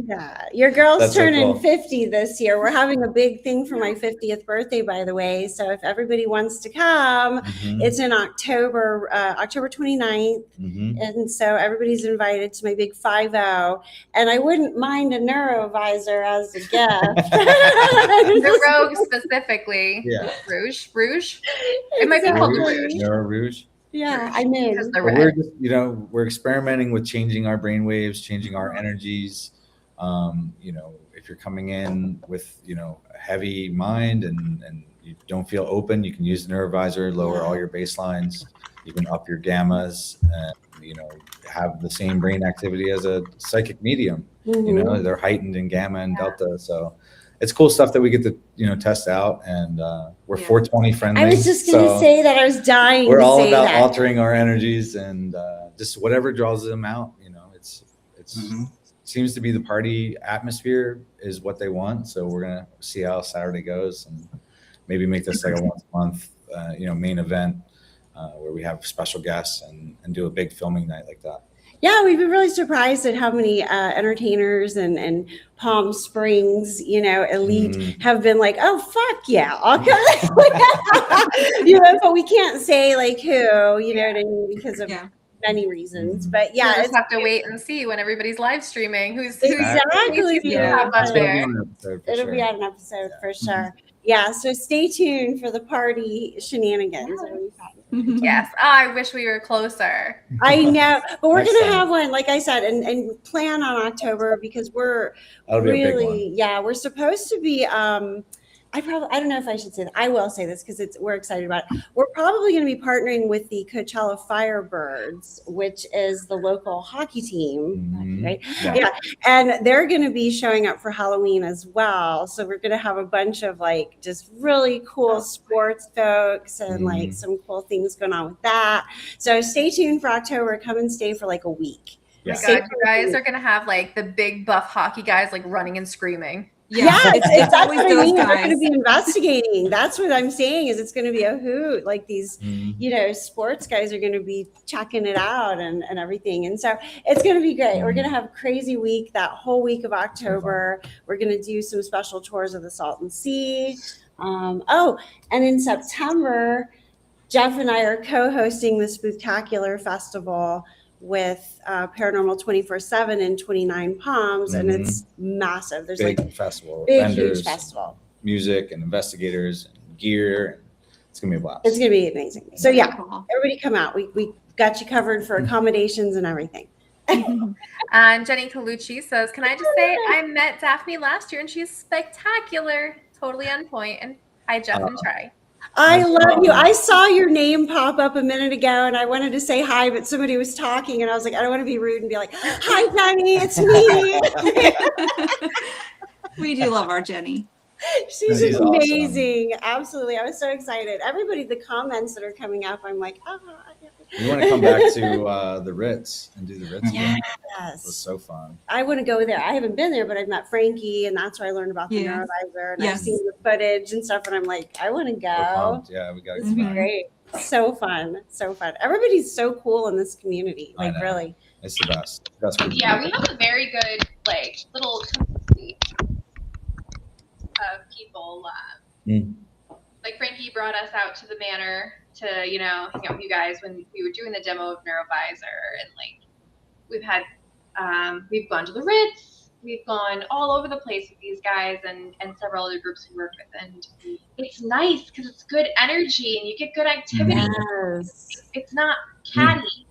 that. Your girl's turning 50 this year. We're having a big thing for my 50th birthday, by the way. So if everybody wants to come, it's in October 29th. And so everybody's invited to my big 5-0. And I wouldn't mind a neurovisor as a gift. The Rogue specifically. Yeah. Rouge. It might be called the Rouge. Neuro Rouge. Yeah, I mean, we're just, we're experimenting with changing our brain waves, changing our energies. If you're coming in with, a heavy mind and you don't feel open, you can use the neurovisor, lower all your baselines. You can up your gammas and, have the same brain activity as a psychic medium. They're heightened in gamma and delta. So it's cool stuff that we get to, test out, and we're 420 friendly. I was just going to say that. I was dying. We're all about altering our energies and just whatever draws them out. It's seems to be the party atmosphere is what they want. So we're gonna see how Saturday goes and maybe make this like a once a month, main event where we have special guests and do a big filming night like that. Yeah, we've been really surprised at how many entertainers and Palm Springs, elite have been like, oh, fuck yeah, I'll come. But we can't say like who, you know what I mean, because of many reasons. But we'll just have to wait and see when everybody's live streaming who's exactly. It'll be on an episode for sure. Yeah, so stay tuned for the party shenanigans. Yes, I wish we were closer. I know, but we're going to have one, like I said, and plan on October because we're really, we're supposed to be, I don't know if I should say that. I will say this because we're excited about it. We're probably going to be partnering with the Coachella Firebirds, which is the local hockey team, right? Yeah. And they're going to be showing up for Halloween as well. So we're going to have a bunch of like just really cool sports folks and like some cool things going on with that. So stay tuned for October. Come and stay for like a week. Yeah. Oh my God, you guys are going to have like the big buff hockey guys like running and screaming. Yeah, it's always what I mean. We're going to be investigating. That's what I'm saying is it's going to be a hoot. Like these, sports guys are going to be checking it out and everything. And so it's going to be great. We're going to have a crazy week that whole week of October. We're going to do some special tours of the Salton Sea. And in September, Jeff and I are co-hosting the Spooktacular Festival with Paranormal 24/7 in 29 Palms, and it's massive. There's big like festival, huge festival, music and investigators and gear. It's gonna be a blast. It's gonna be amazing. So everybody come out. We got you covered for accommodations and everything. And Jenny Colucci says, "Can I just say I met Daphne last year and she's spectacular, totally on point." And hi, Jeff and Trey. I love you. I saw your name pop up a minute ago and I wanted to say hi, but somebody was talking and I was like, I don't want to be rude and be like, hi, Jenny, it's me. We do love our Jenny. She's amazing. Awesome. Absolutely. I was so excited. Everybody, the comments that are coming up, I'm like, You want to come back to the Ritz and do the Ritz again? Yes. It was so fun. I want to go there. I haven't been there, but I've met Frankie, and that's where I learned about the neurovisor, and I've seen the footage and stuff, and I'm like, I want to go. Yeah, we got to go. It's great. So fun. So fun. Everybody's so cool in this community. Like, really. It's the best. That's what we have a very good, like, little community of people Mm. Like Frankie brought us out to the manor to, hang out with you guys when we were doing the demo of Neurovisor, and like we've gone to the Ritz, we've gone all over the place with these guys and several other groups we work with, and it's nice because it's good energy and you get good activity. Yes. It's not catty.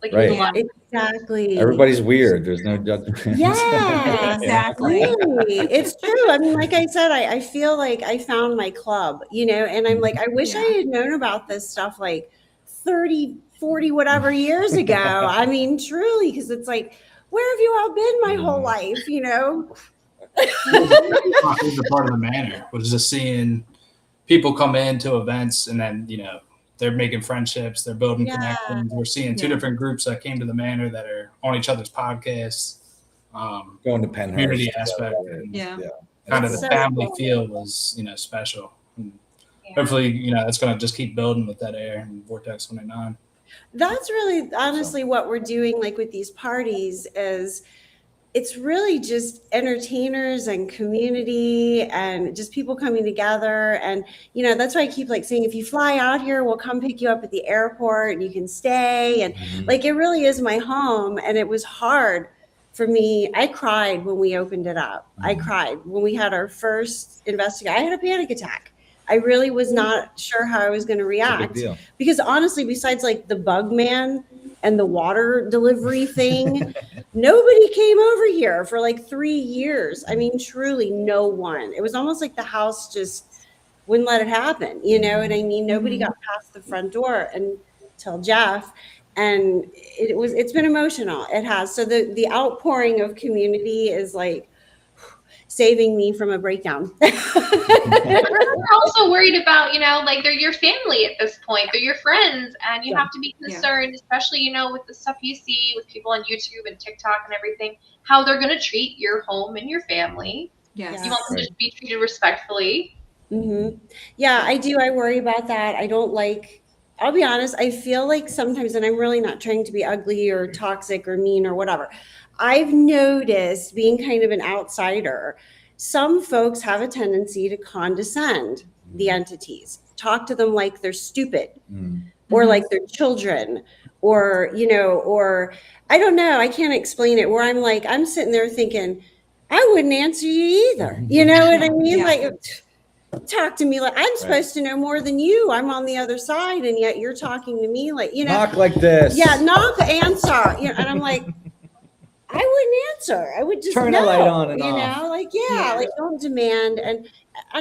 Like Right. there's a lot. Exactly. Everybody's weird. There's no judgment. Yeah. Exactly. Really, it's true. I mean, like I said, I feel like I found my club, and I'm like, I wish I had known about this stuff like 30, 40, whatever years ago. I mean, truly, because it's like, where have you all been my whole life, My favorite part of the manor was just seeing people come into events and then, they're making friendships, they're building connections. We're seeing two different groups that came to the manor that are on each other's podcasts. Going to Penhurst. Community aspect. And kind of the family feel was, special. And hopefully, that's going to just keep building with that air and Vortex 29. That's really honestly what we're doing, like with these parties, is it's really just entertainers and community and just people coming together. And, that's why I keep like saying, if you fly out here, we'll come pick you up at the airport and you can stay. And like, it really is my home. And it was hard for me. I cried when we opened it up. I cried when we had our first investigation. I had a panic attack. I really was not sure how I was going to react, because honestly, besides like the bug man and the water delivery thing, nobody came over here for like 3 years. I mean, truly no one. It was almost like the house just wouldn't let it happen. You know what I mean? Nobody got past the front door until Jeff. And it's been emotional. It has. So the outpouring of community is like saving me from a breakdown. We're also worried about, like they're your family at this point. They're your friends, and you have to be concerned, especially, with the stuff you see with people on YouTube and TikTok and everything, how they're going to treat your home and your family. Yes. You want them to be treated respectfully. Yeah, I do. I worry about that. I don't like, I'll be honest, I feel like sometimes, and I'm really not trying to be ugly or toxic or mean or whatever, I've noticed, being kind of an outsider, some folks have a tendency to condescend the entities, talk to them like they're stupid or like they're children, or, or I don't know, I can't explain it, where I'm like, I'm sitting there thinking, I wouldn't answer you either. You know what I mean? Like, talk to me like I'm supposed to know more than you. I'm on the other side, and yet you're talking to me like, knock like this. Yeah, knock, answer. And I'm like, I wouldn't answer. I would just turn the light on and off. Like, like don't demand. And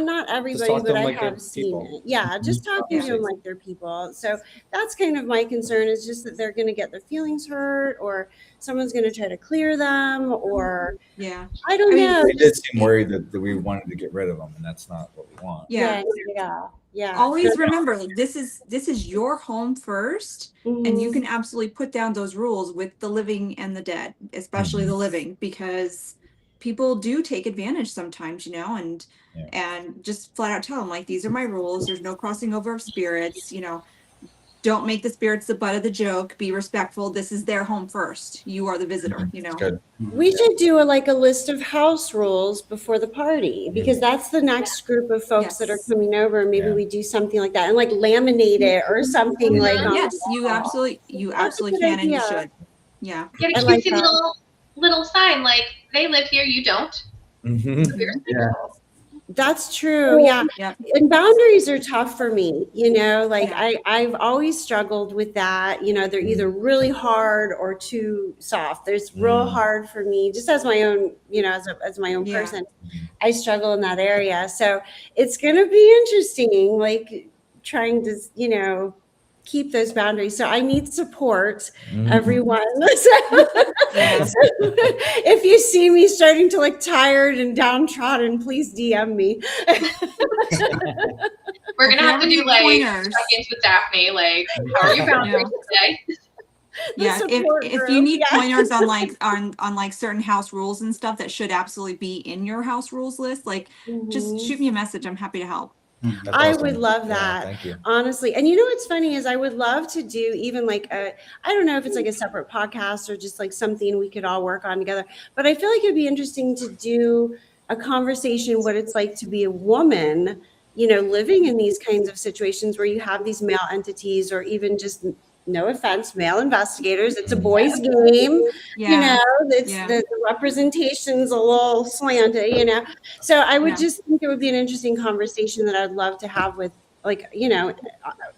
not everybody, but I have seen it. Yeah, just talking to them like they're people. So that's kind of my concern, is just that they're going to get their feelings hurt, or someone's going to try to clear them, or I don't know. They did seem worried that we wanted to get rid of them, and that's not what we want. Yeah. Always remember, like, this is your home first, and you can absolutely put down those rules with the living and the dead, especially the living, because people do take advantage sometimes, and just flat out tell them, like, these are my rules. There's no crossing over of spirits. Don't make the spirits the butt of the joke. Be respectful. This is their home first. You are the visitor, Good. We should do a list of house rules before the party, because that's the next group of folks that are coming over. Maybe we do something like that and like laminate it or something like that. Yes, you absolutely can, and you should. Yeah. Get a cutesy little sign like, they live here, you don't. That's true. Yeah. And boundaries are tough for me, like I've always struggled with that. They're either really hard or too soft. There's real hard for me, just as my own, as my own person. I struggle in that area. So it's going to be interesting, like trying to, keep those boundaries. So I need support, everyone. So if you see me starting to look tired and downtrodden, please DM me. We're gonna have to do like check-ins with Daphne, like, how are you boundaries today? If you need pointers on like certain house rules and stuff that should absolutely be in your house rules list, like just shoot me a message. I'm happy to help. I would love that. Thank you. Honestly. And what's funny is I would love to do even like I don't know if it's like a separate podcast or just like something we could all work on together, but I feel like it'd be interesting to do a conversation what it's like to be a woman living in these kinds of situations where you have these male entities, or even just, no offense, male investigators. It's a boys' game, Yeah. it's the representation's a little slanted, So I would Yeah. just think it would be an interesting conversation that I'd love to have with, like,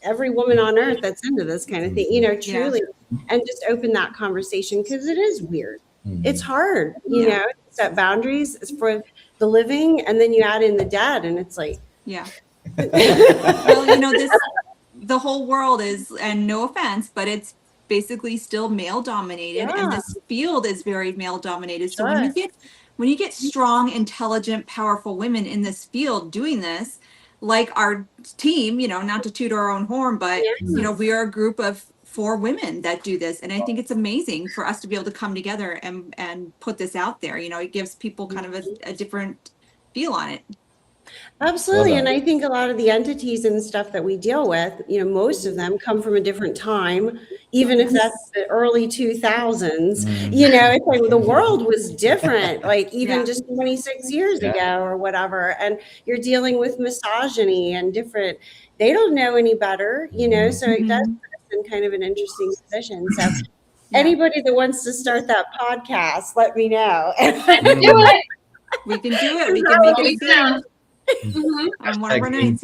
every woman on earth that's into this kind of thing, truly, and just open that conversation, because it is weird. It's hard, to set boundaries for the living, and then you add in the dead, and it's like, Yeah. Well, the whole world is, and no offense, but it's basically still male dominated, and this field is very male dominated. So when you get strong, intelligent, powerful women in this field doing this, like our team, not to toot our own horn, but we are a group of 4 women that do this, and I think it's amazing for us to be able to come together and put this out there. It gives people kind of a different feel on it. Absolutely. And I think a lot of the entities and stuff that we deal with, most of them come from a different time, even if that's the early 2000s. It's like the world was different, like even just 26 years ago or whatever. And you're dealing with misogyny and different, they don't know any better, so it does put us in kind of an interesting position. So anybody that wants to start that podcast, let me know. We can do it. We can make it a thing. On one of our nights,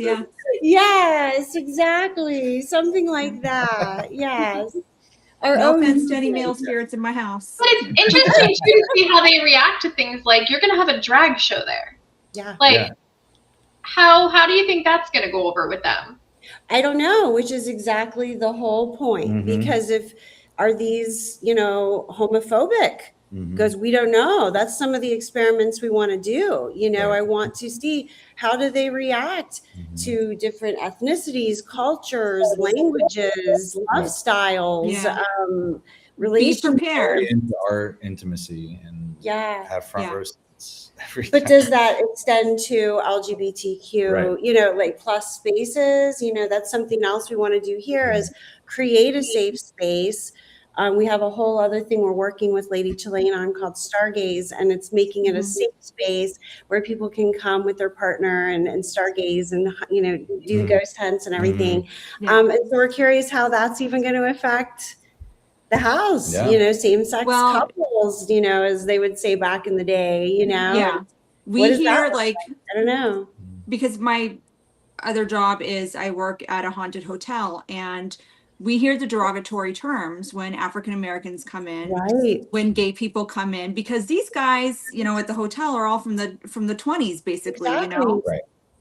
Yes, exactly. Something like that. Yes. No offense to any male spirits in my house. But it's interesting too to see how they react to things. Like, you're gonna have a drag show there. Yeah. Like, how do you think that's gonna go over with them? I don't know, which is exactly the whole point. Because are these, homophobic? Because we don't know. That's some of the experiments we want to do. I want to see, how do they react to different ethnicities, cultures, languages, love styles, relationships. Be prepared. Into our intimacy and have front row seats. But does that extend to LGBTQ, like plus spaces? That's something else we want to do here, is create a safe space. We have a whole other thing we're working with Lady Chilean on called Stargaze, and it's making it a safe space where people can come with their partner and stargaze and, do the ghost hunts and everything. And so we're curious how that's even going to affect the house, same-sex couples, as they would say back in the day, Yeah. We hear, like, I don't know. Because my other job is I work at a haunted hotel, and we hear the derogatory terms when African Americans come in, when gay people come in, because these guys, at the hotel are all from the 20s, basically,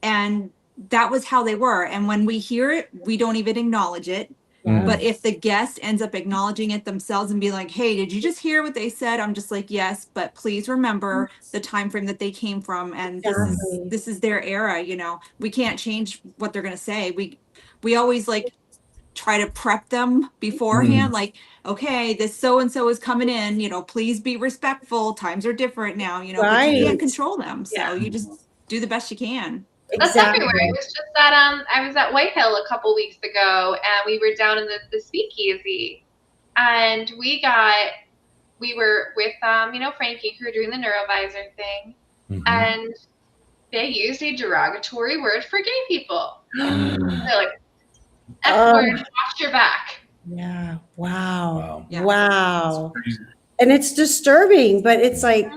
and that was how they were. And when we hear it, we don't even acknowledge it. But if the guest ends up acknowledging it themselves and be like, hey, did you just hear what they said? I'm just like, yes, but please remember the time frame that they came from, and this is their era. We can't change what they're going to say. We always try to prep them beforehand, like, okay, this so-and-so is coming in, please be respectful. Times are different now, but you can't control them. So you just do the best you can. That's everywhere. It was just that I was at Whitehill a couple weeks ago, and we were down in the speakeasy, and we were with Frankie, who were doing the neurovisor thing, and they used a derogatory word for gay people. They're like, F word, watch your back. Yeah. Wow. And it's disturbing, but it's like,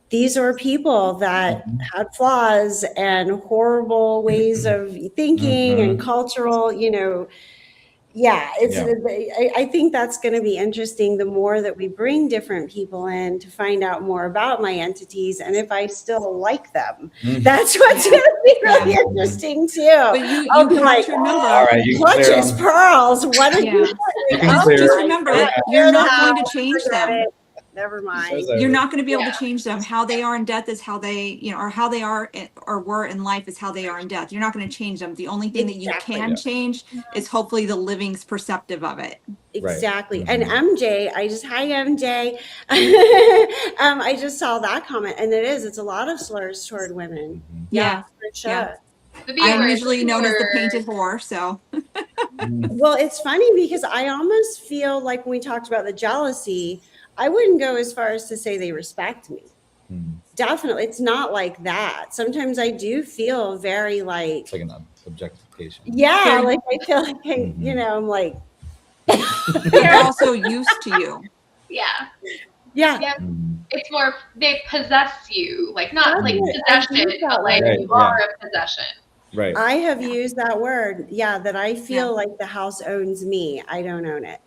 these are people that had flaws and horrible ways of thinking and cultural, I think that's going to be interesting the more that we bring different people in to find out more about my entities and if I still like them. That's what's going to be really interesting too. But you have to remember, all right, clutches, pearls, what are you just remember, you're not going to change them. Never mind. You're not going to be able to change them. How they are in death is how they, or how they are or were in life is how they are in death. You're not going to change them. The only thing that you can change is hopefully the living's perceptive of it. Exactly. And MJ, hi MJ. I just saw that comment, and it's a lot of slurs toward women. Yeah, for sure. I'm usually known as the painted whore, so. Well, it's funny because I almost feel like when we talked about the jealousy, I wouldn't go as far as to say they respect me. definitely, it's not like that. Sometimes I do feel very like, It's like an objectification. yeah, like I feel like I'm like, They're also used to you. Yeah. yeah. Yeah. Mhm. It's more they possess you, like not like Definitely. I use possession, that but like word. you are a possession. Right. I have used that word, that I feel like the house owns me. I don't own it.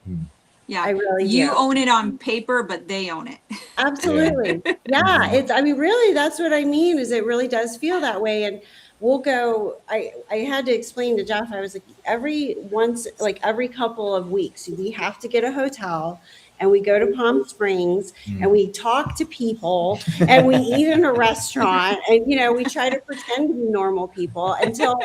Yeah. I really You do. own it on paper, but they own it. Absolutely. Yeah. Mhm. I mean, really, that's what I mean, is it really does feel that way. And we'll go, I had to explain to Jeff, I was like, every couple of weeks, we have to get a hotel and we go to Palm Springs and we talk to people and we eat in a restaurant and, we try to pretend to be normal people until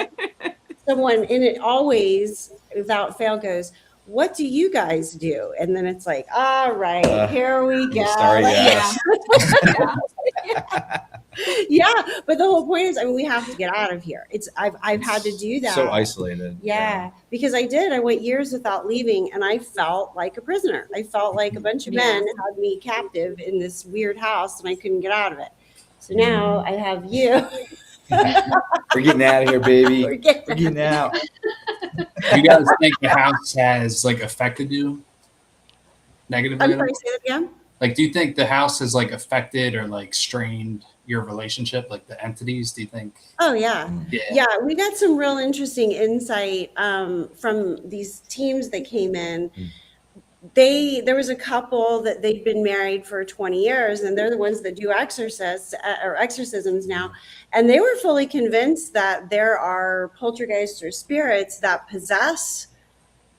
someone, and it always, without fail, goes, what do you guys do? And then it's like, all right, here we go. Sorry, yes. Yeah, but the whole point is, I mean, we have to get out of here. I've had to do that. So isolated. Yeah, because I went years without leaving, and I felt like a prisoner. I felt like a bunch of men had me captive in this weird house, and I couldn't get out of it. So now I have you. We're getting out of here, baby. We're getting out. Do you guys think the house has like affected you negatively? I'm sorry, say that again. Like, do you think the house has like affected or like strained your relationship, like the entities? Do you think? Oh yeah. Yeah. Yeah, we got some real interesting insight from these teams that came in. There was a couple that they'd been married for 20 years, and they're the ones that do exorcisms now. And they were fully convinced that there are poltergeists or spirits that possess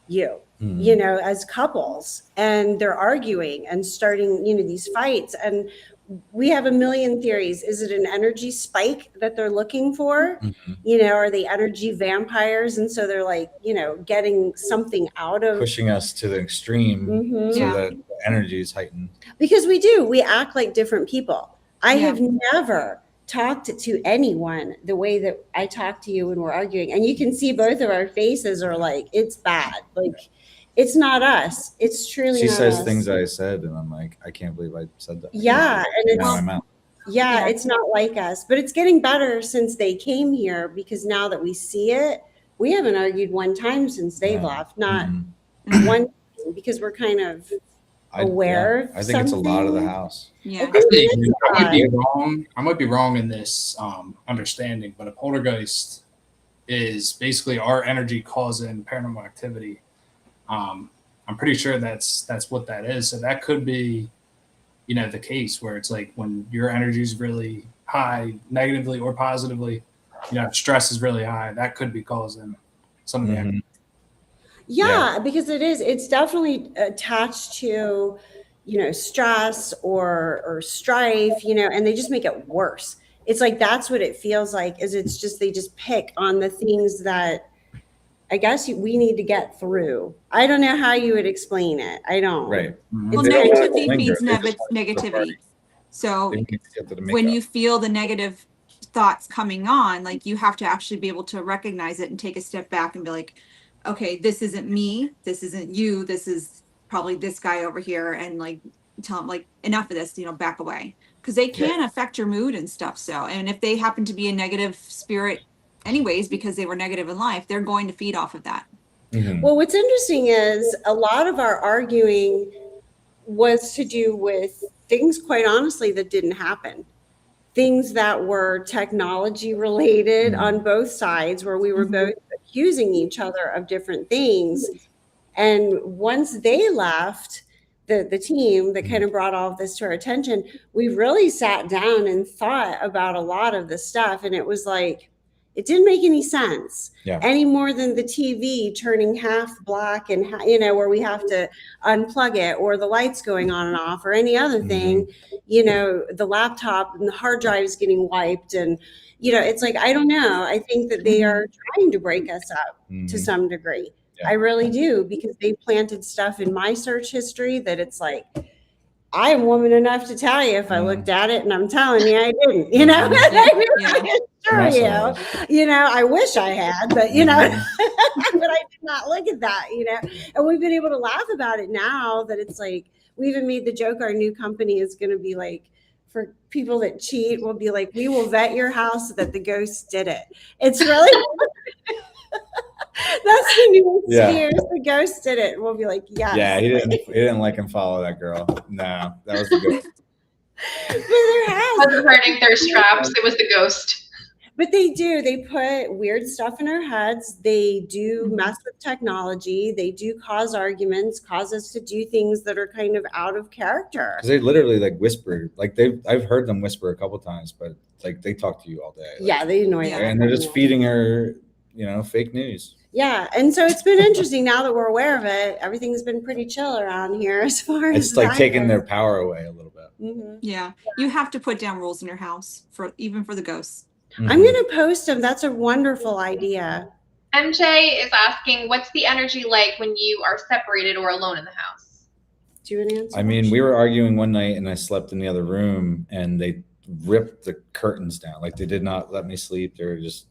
you, as couples, and they're arguing and starting, these fights. And we have a million theories. Is it an energy spike that they're looking for? Are they energy vampires? And so they're like, getting something out of pushing us to the extreme so that the energy is heightened. Because we act like different people. I have never talked to anyone the way that I talk to you when we're arguing. And you can see both of our faces are like, it's bad. Like, it's not us. It's truly She not says us. things I said, and I'm like, I can't believe I said that. Yeah, and it's it's not like us. But it's getting better since they came here, because now that we see it, we haven't argued one time since they've left. Not one time, because we're kind of aware of I think it's a lot of the house. Yeah. I might be wrong. I might be wrong in this understanding, but a poltergeist is basically our energy causing paranormal activity. I'm pretty sure that's what that is. So that could be, the case where it's like when your energy is really high, negatively or positively, stress is really high. That could be causing some of the activity. Yeah, because it's definitely attached to, stress or strife, and they just make it worse. It's like, that's what it feels like, is it's just, they just pick on the things that I guess we need to get through. I don't know how you would explain it. I don't. Right. Well, negativity feeds negativity. So when you feel the negative thoughts coming on, like, you have to actually be able to recognize it and take a step back and be like, okay, this isn't me. This isn't you. This is probably this guy over here. And like, tell him, like, enough of this, back away. Because they can affect your mood and stuff. So, and if they happen to be a negative spirit anyways, because they were negative in life, they're going to feed off of that. Well, what's interesting is a lot of our arguing was to do with things, quite honestly, that didn't happen. Things that were technology related on both sides, where we were both accusing each other of different things. And once they left, the team that kind of brought all of this to our attention, we really sat down and thought about a lot of the stuff. And it was like, it didn't make any sense any more than the TV turning half black and, where we have to unplug it, or the lights going on and off, or any other thing, the laptop and the hard drives getting wiped. And, it's like, I don't know. I think that they are trying to break us up to some degree. I really do, because they planted stuff in my search history that it's like, I am woman enough to tell you if I looked at it, and I'm telling you I didn't, I wish I had, but, but I did not look at that, and we've been able to laugh about it now that it's like, we even made the joke, our new company is going to be like for people that cheat will be like, we will vet your house so that the ghost did it. It's really that's the new fears. The ghost did it. We'll be like, yes. Yeah, he didn't like him follow that girl. No, that was the ghost. But there has Wasn't burning thirst traps. It was the ghost. But they do. They put weird stuff in our heads. They do mess with technology. They do cause arguments, cause us to do things that are kind of out of character. Because they literally like whisper, like I've heard them whisper a couple times, but like they talk to you all day. Like, yeah, they annoy Yeah. her. and they're just feeding her, fake news. Yeah, and so it's been interesting now that we're aware of it. Everything's been pretty chill around here as far as It's like that taking goes. their power away a little bit. Mhm. Yeah. You have to put down rules in your house even for the ghosts. I'm going to post them. That's a wonderful idea. MJ is asking, what's the energy like when you are separated or alone in the house? Do you want to answer? I mean, we were arguing one night and I slept in the other room and they ripped the curtains down. Like they did not let me sleep. They were just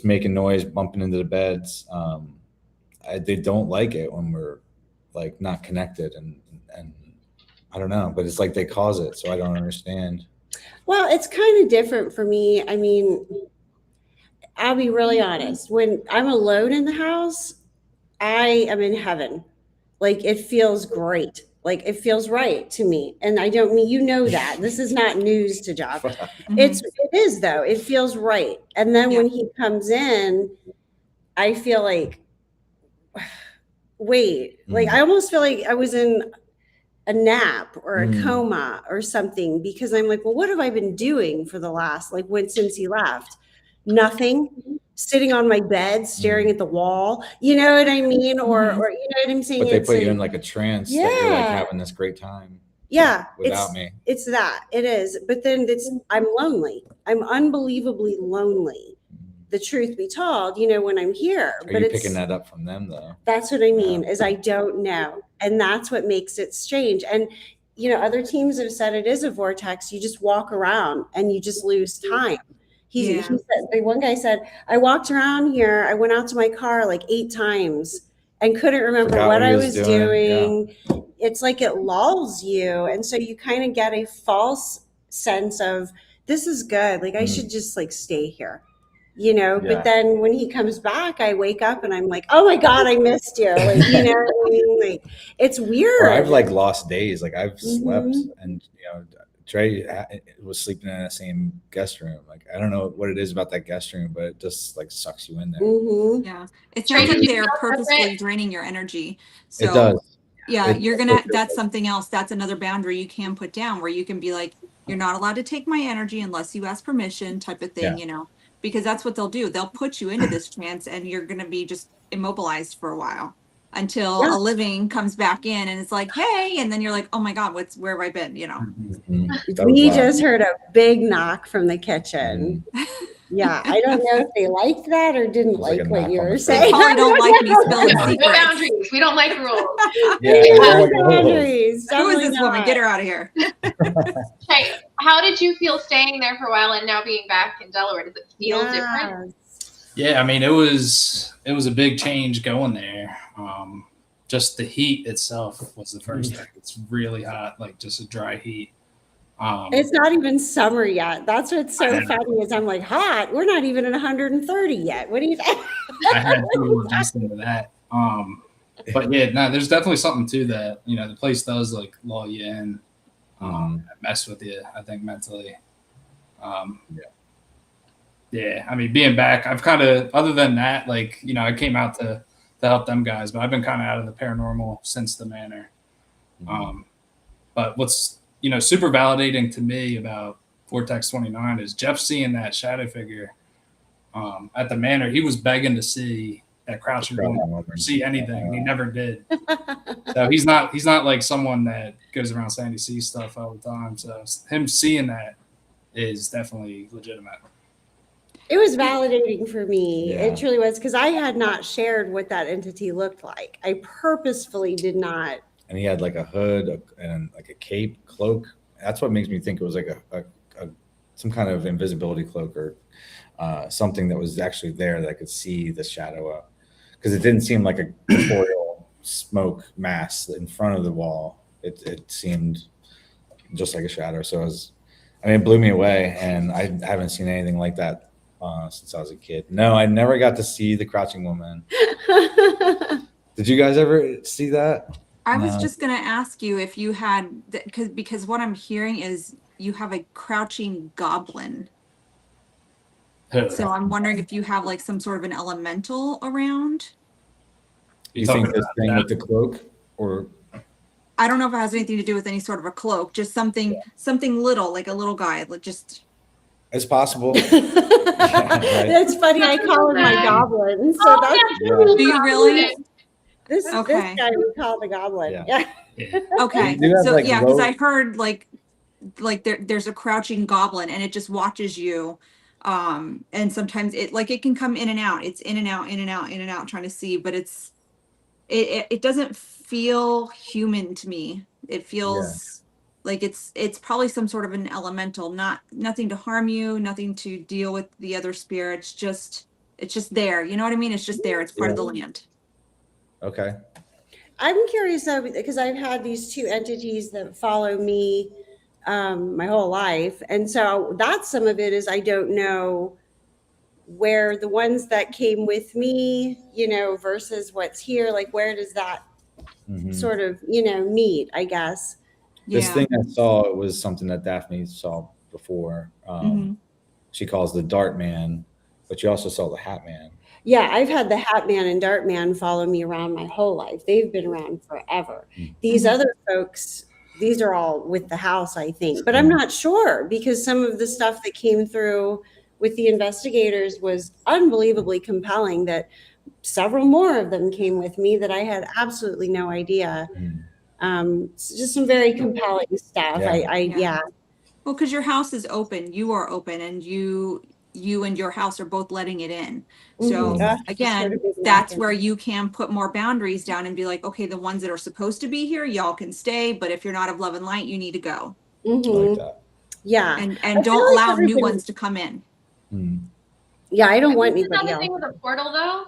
making noise, bumping into the beds. They don't like it when we're like not connected and I don't know, but it's like they cause it. So I don't understand. Well, it's kind of different for me. I mean, I'll be really honest. When I'm alone in the house, I am in heaven. Like it feels great. Like it feels right to me. And I don't mean, that. This is not news to Jeff. It is though. It feels right. And then when he comes in, I feel like, wait, like I almost feel like I was in a nap or a coma or something, because I'm like, well, what have I been doing for the last, since he left? Nothing. Sitting on my bed, staring at the wall. You know what I mean? Or you know what I'm saying? But they put you in like a trance that you're like having this great time. Yeah. Without me. It's that. It is. But then I'm lonely. I'm unbelievably lonely. The truth be told, when I'm here. Are you picking that up from them though? That's what I mean, is I don't know. And that's what makes it strange. And, other teams have said it is a vortex. You just walk around and you just lose time. He said, one guy said, I walked around here. I went out to my car like 8 times and couldn't remember what I was doing. Yeah. It's like it lulls you. And so you kind of get a false sense of this is good. Like I should just stay here. But then when he comes back, I wake up and I'm like, oh my God, I missed you. Like, what I mean? Like, it's weird. Or I've lost days. Like I've slept and, Trey was sleeping in the same guest room. Like, I don't know what it is about that guest room, but it just sucks you in there. Mm-hmm. Yeah. It sounds like they're purposefully draining your energy. So it does. Yeah. That's something else. That's another boundary you can put down where you can be like, you're not allowed to take my energy unless you ask permission type of thing, because that's what they'll do. They'll put you into this trance and you're going to be just immobilized for a while until a living comes back in and it's like, hey, and then you're like, oh my God, where have I been? We just heard a big knock from the kitchen. Yeah, I don't know if they liked that or didn't like what you were saying. They probably don't like me spilling secrets. No boundaries. We don't like rules. No boundaries. Who is this woman? Get her out of here. Hey, how did you feel staying there for a while and now being back in Delaware? Does it feel different? Yeah, I mean, it was a big change going there. Just the heat itself was the first thing. It's really hot, like just a dry heat. It's not even summer yet. That's what's so funny is I'm like, hot. We're not even at 130 yet. What do you think? I had to adjust into that. But yeah, no, there's definitely something to that. The place does lull you in, mess with you, I think, mentally. Yeah, I mean, being back, I've kind of, other than that, I came out to help them guys, but I've been kind of out of the paranormal since the manor. But what's, super validating to me about Vortex 29 is Jeff seeing that shadow figure at the manor. He was begging to see that crouching woman or see anything, and he never did. So he's not like someone that goes around saying he sees stuff all the time. So him seeing that is definitely legitimate. It was validating for me. Yeah. It truly was, because I had not shared what that entity looked like. I purposefully did not. And he had a hood and a cape, cloak. That's what makes me think it was some kind of invisibility cloak or something that was actually there that I could see the shadow of. Because it didn't seem like a corporeal smoke mass in front of the wall. It seemed just like a shadow. So I mean, it blew me away, and I haven't seen anything like that since I was a kid. No, I never got to see the crouching woman. Did you guys ever see that? I was No. just gonna ask you if you had, because what I'm hearing is you have a crouching goblin. So I'm wondering if you have like some sort of an elemental around. You think this thing with the cloak, or I don't know if it has anything to do with any sort of a cloak, just something little, like a little guy, like just. it's possible. That's funny. I call him my goblin. So that's Do you really? this Okay. guy we call the goblin. Yeah. Okay. You do have, So like, yeah, because low- I heard like there's a crouching goblin and it just watches you. And sometimes it can come in and out. It's in and out, in and out, in and out, trying to see, but it doesn't feel human to me. It feels like it's probably some sort of an elemental, nothing to harm you, nothing to deal with the other spirits, it's just there. You know what I mean? It's just there. It's part of the land. Okay. I'm curious though, because I've had these two entities that follow me my whole life. And so that's some of it is I don't know where the ones that came with me, versus what's here, like where does that Mhm. sort of, meet, I guess. This Yeah. thing I saw, it was something that Daphne saw before. Mhm. She calls the Dart Man, but you also saw the Hat Man. Yeah, I've had the Hat Man and Dart Man follow me around my whole life. They've been around forever. These Mhm. other folks, these are all with the house, I think, but I'm not sure because some of the stuff that came through with the investigators was unbelievably compelling that several more of them came with me that I had absolutely no idea. Just some very compelling stuff. Yeah. Well, because your house is open, you are open, and you and your house are both letting it in. So Mhm. again, that's where you can put more boundaries down and be like, okay, the ones that are supposed to be here, y'all can stay, but if you're not of love and light, you need to go. I like that. Yeah. And I feel don't like allow new everybody- ones to come in. Yeah, I don't want Isn't that anybody the else. thing with the portal though?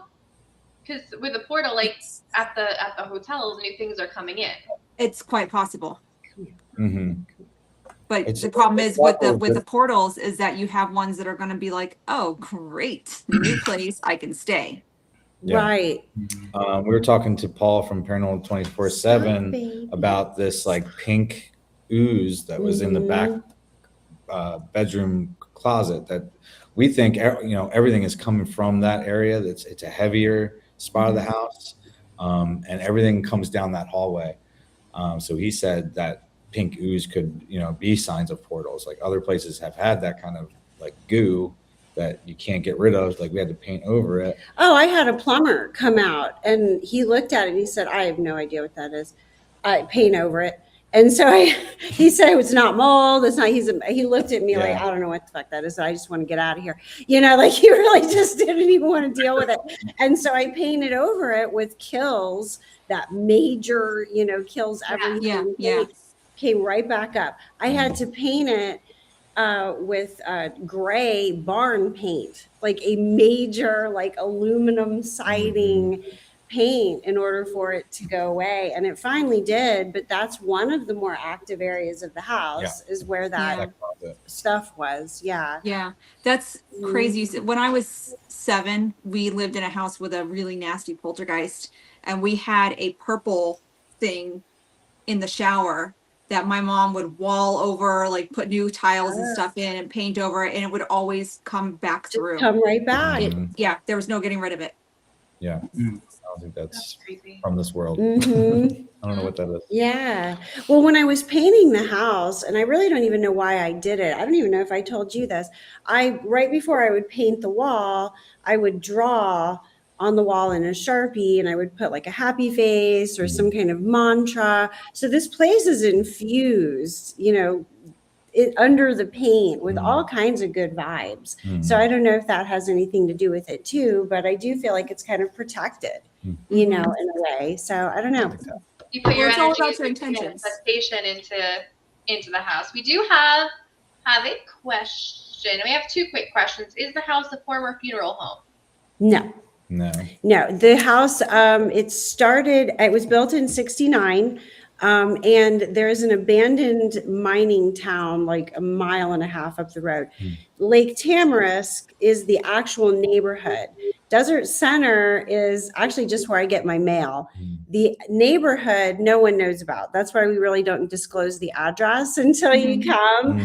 Because with the portal, like at the hotels, new things are coming in. It's quite possible. Mm-hmm. But It's- the problem is with the it's- portals is that you have ones that are going to be like, oh, great, new place, I can stay. Yeah. Right. We were talking to Paul from Paranormal 24/7 about this like pink ooze that was in the back bedroom closet that we think everything is coming from that area. It's a heavier spot of the house, and everything comes down that hallway. So he said that pink ooze could be signs of portals. Like other places have had that kind of like goo that you can't get rid of. Like we had to paint over it. Oh, I had a plumber come out and he looked at it and he said, I have no idea what that is. I paint over it. And so he said it was not mold. It's not, he looked at me like, I don't know what the fuck that is. I just want to get out of here. Like he really just didn't even want to deal with it. And so I painted over it with kills, that major, kills everything. Yeah. Came right back up. I had to paint it with gray barn paint, like a major, like aluminum siding paint in order for it to go away. And it finally did, but that's one of the more active areas of the house is where that stuff was. Yeah, that's crazy. When I was 7, we lived in a house with a really nasty poltergeist, and we had a purple thing in the shower that my mom would wall over, like put new tiles and stuff in and paint over it, and it would always come back through. Come right back. There was no getting rid of it. Yeah. I don't think that's from this world. I don't know what that is. Yeah. Well, when I was painting the house, and I really don't even know why I did it. I don't even know if I told you this. Right before I would paint the wall, I would draw on the wall in a Sharpie, and I would put like a happy face or some kind of mantra. So this place is infused, under the paint with all kinds of good vibes. So I don't know if that has anything to do with it too, but I do feel like it's kind of protected, in a way. So I don't know. You put your It's all energy, about your you put intentions. manifestation into the house. We do have a question. We have 2 quick questions. Is the house a former funeral home? No. The house, it was built in 1969. And there is an abandoned mining town like a mile and a half up the road. Lake Tamarisk is the actual neighborhood. Desert Center is actually just where I get my mail. The neighborhood, no one knows about. That's why we really don't disclose the address until you come.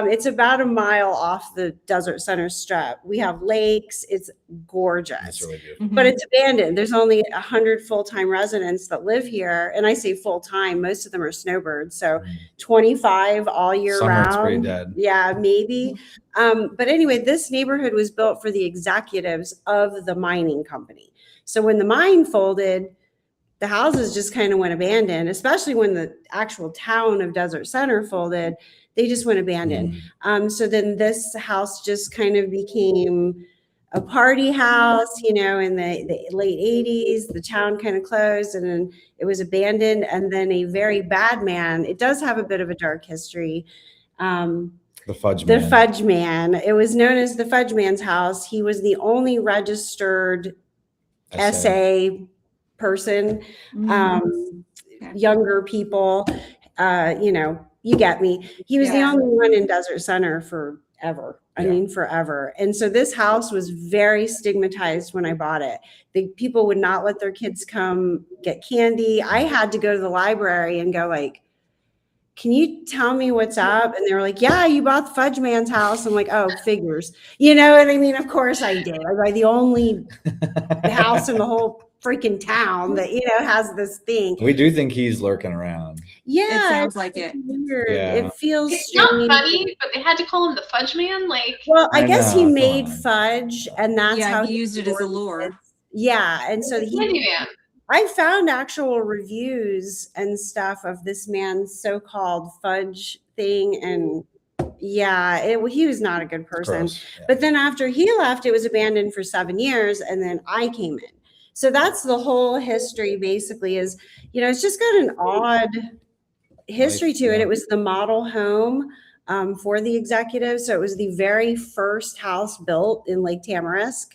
It's about a mile off the Desert Center strip. We have lakes. It's gorgeous. That's really beautiful. But it's abandoned. There's only 100 full-time residents that live here. And I say full-time, most of them are snowbirds. So 25 all year Summer, round. it's pretty dead. Yeah, maybe. But anyway, this neighborhood was built for the executives of the mining company. So when the mine folded, the houses just kind of went abandoned, especially when the actual town of Desert Center folded, they just went abandoned. So then this house just kind of became a party house, you know, in the late 80s. The town kind of closed and then it was abandoned. And then a very bad man, it does have a bit of a dark history. The Fudge The Man. Fudge Man. It was known as the Fudge Man's house. He was the only registered essay person. Younger people, you know, you get me. He was the only one in Desert Center forever. I mean, forever. And so this house was very stigmatized when I bought it. The people would not let their kids come get candy. I had to go to the library and go like, can you tell me what's up? And they were like, yeah, you bought the Fudge Man's house. I'm like, oh, figures. You know what I mean? Of course I did. I buy the only house in the whole freaking town that, you know, has this thing. We do think he's lurking around. Yeah. It sounds like it. Weird. Yeah. It feels It's not strange. funny, but they had to call him the Fudge Man. Like, Well, I I guess know, he come made on. fudge and that's how he used it as a lure. Yeah. And so Candyman. I found actual reviews and stuff of this man's so-called fudge thing. And yeah, he was not a good person. Gross. Yeah. But then after he left, it was abandoned for 7 years. And then I came in. So that's the whole history basically is, you know, it's just got an odd history to it. It was the model home for the executives. So it was the very first house built in Lake Tamarisk.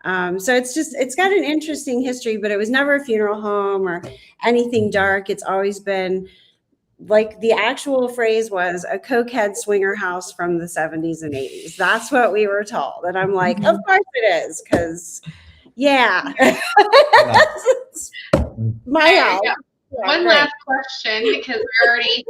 So it's got an interesting history, but it was never a funeral home or anything dark. It's always been like the actual phrase was a cokehead swinger house from the 70s and 80s. That's what we were told. And I'm like, of course it is. Cause yeah, my There house. you go. Yeah, One great. last question because we're already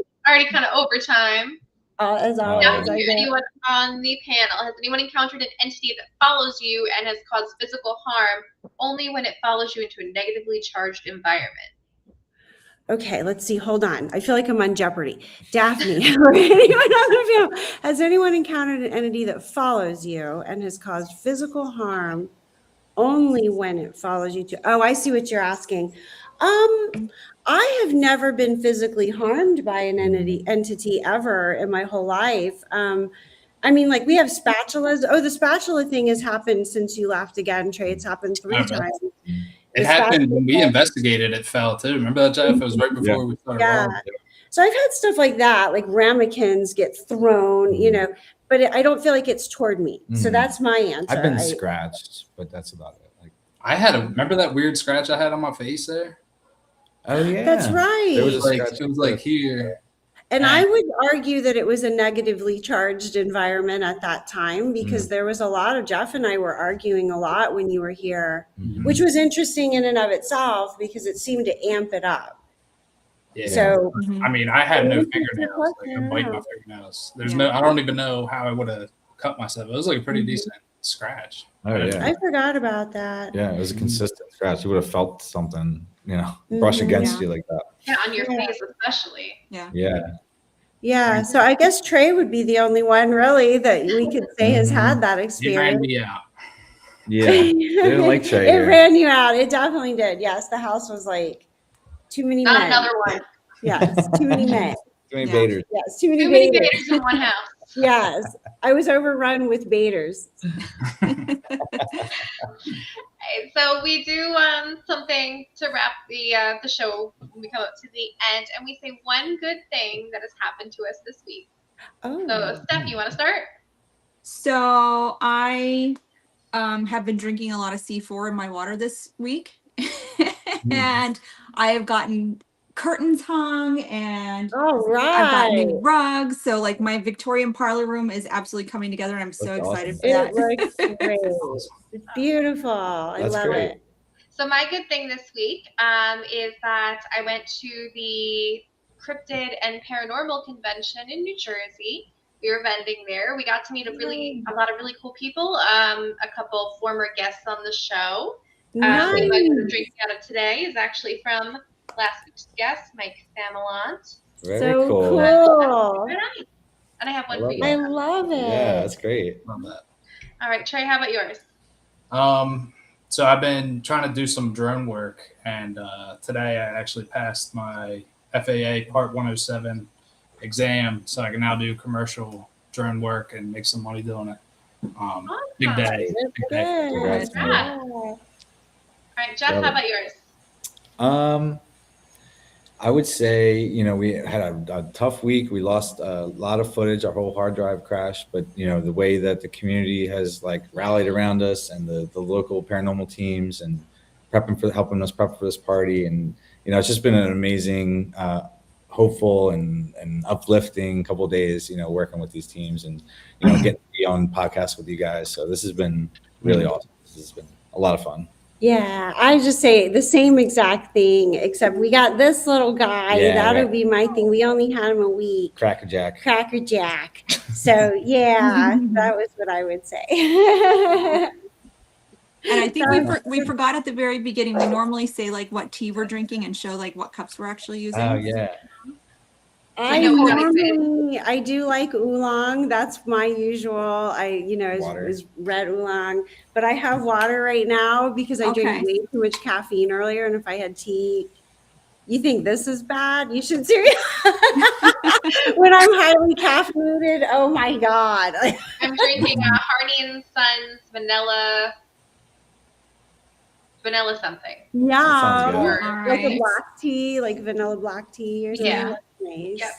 kind of over time. As always, Yeah. Has anyone on the panel, has anyone encountered an entity that follows you and has caused physical harm only when it follows you into a negatively charged environment? Okay, let's see. Hold on. I feel like I'm on Jeopardy. Daphne, or anyone on the panel, has anyone encountered an entity that follows you and has caused physical harm only when it follows you to? Oh, I see what you're asking. I have never been physically harmed by an entity ever in my whole life. I mean, like we have spatulas. Oh, the spatula thing has happened since you left again, Trey. It's happened 3 Okay. times. It happened when we investigated. It fell too. Remember that, Jeff? It was right before we started. Yeah. rolling. So I've had stuff like that, like ramekins get thrown, you know, but I don't feel like it's toward me. So that's my answer. I've been scratched, but that's about it. Like, I had remember that weird scratch I had on my face there? oh yeah, That's right. There was a Like scratch. it was like here. And I would argue that it was a negatively charged environment at that time because there was a lot of Jeff and I were arguing a lot when you were here, which was interesting in and of itself because it seemed to amp it up. Yeah. So I mean, I had no That's a good fingernails. Like, I'm biting my question. fingernails. There's no. I don't even know how I would have cut myself. It was like a pretty decent scratch. Oh yeah, I forgot about that. yeah. It was a consistent scratch. You would have felt something, you know, brush against you like that. Yeah, on your Yeah. face especially. Yeah. Yeah. So I guess Trey would be the only one really that we could say has had that He ran experience. me out. Yeah. They didn't like Trey. It here. ran you out. It definitely did. Yes. The house was like too many Not men. another one. Yes. Too many men. Too many Yeah. baiters. Yes. Too many Too many baiters. gators in one house. Yes. I was overrun with baiters. Okay, so we do something to wrap the show when we come up to the end, and we say one good thing that has happened to us this week. Oh. So, Steph, you want to start? So I have been drinking a lot of C4 in my water this week. And I have gotten curtains hung, and All I've got right. new rugs. So like my Victorian parlor room is absolutely coming together, and I'm so That's excited awesome. for It that. looks great. It's beautiful. I That's love great. it. So my good thing this week is that I went to the Cryptid and Paranormal Convention in New Jersey. We were vending there. We got to meet a lot of really cool people. A couple former guests on the show. Nice. The mug that I'm drinking out of today is actually from last week's guest, Mike Samelant. Very So cool. cool. Very nice. And I have one I for love you. I love it. Yeah, that's great. Love that. All right, Trey, how about yours? So I've been trying to do some drone work, and today I actually passed my FAA Part 107 exam, so I can now do commercial drone work and make some money doing it. Big day. That's Big day. good. Congrats, man. Yeah. All right, Jeff, Love how it. about yours? I would say, we had a tough week. We lost a lot of footage. Our whole hard drive crashed, but the way that the community has like rallied around us, and the local paranormal teams, and helping us prep for this party. And, it's just been an amazing, hopeful and uplifting couple of days, working with these teams, and, getting to be on podcasts with you guys. So this has been really awesome. This has been a lot of fun. Yeah, I just say the same exact thing, except we got this little guy. Yeah, That'll right. be my thing. We only had him a week. Cracker Jack. Cracker Jack. So yeah, that was what I would say. And I think we forgot at the very beginning. We normally say like what tea we're drinking and show like what cups we're actually using. Oh yeah. I do like oolong. That's my usual. Water. Is red oolong. But I have water right now because I drank way too much caffeine earlier. And if I had tea, you think this is bad? You should seriously. When I'm highly caffeinated, oh my God. I'm drinking Harney and Sons vanilla something. Yeah. That Like a black tea, like vanilla black tea or something. Yeah. That's nice. Yep.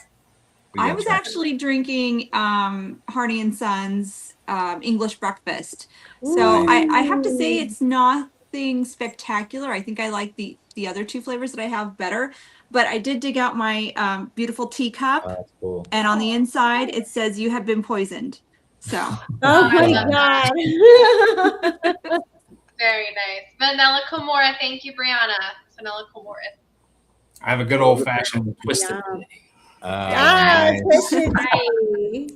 I was actually drinking Harney and Sons English breakfast. So I have to say it's nothing spectacular. I think I like the other two flavors that I have better. But I did dig out my beautiful teacup. Oh, that's cool. And on the inside, it says you have been poisoned. So. Oh my God. Very nice. Vanilla Kimura. Thank you, Brianna. Vanilla Kimura. I have a good old fashioned twisted tea. Nice. Twisted tea.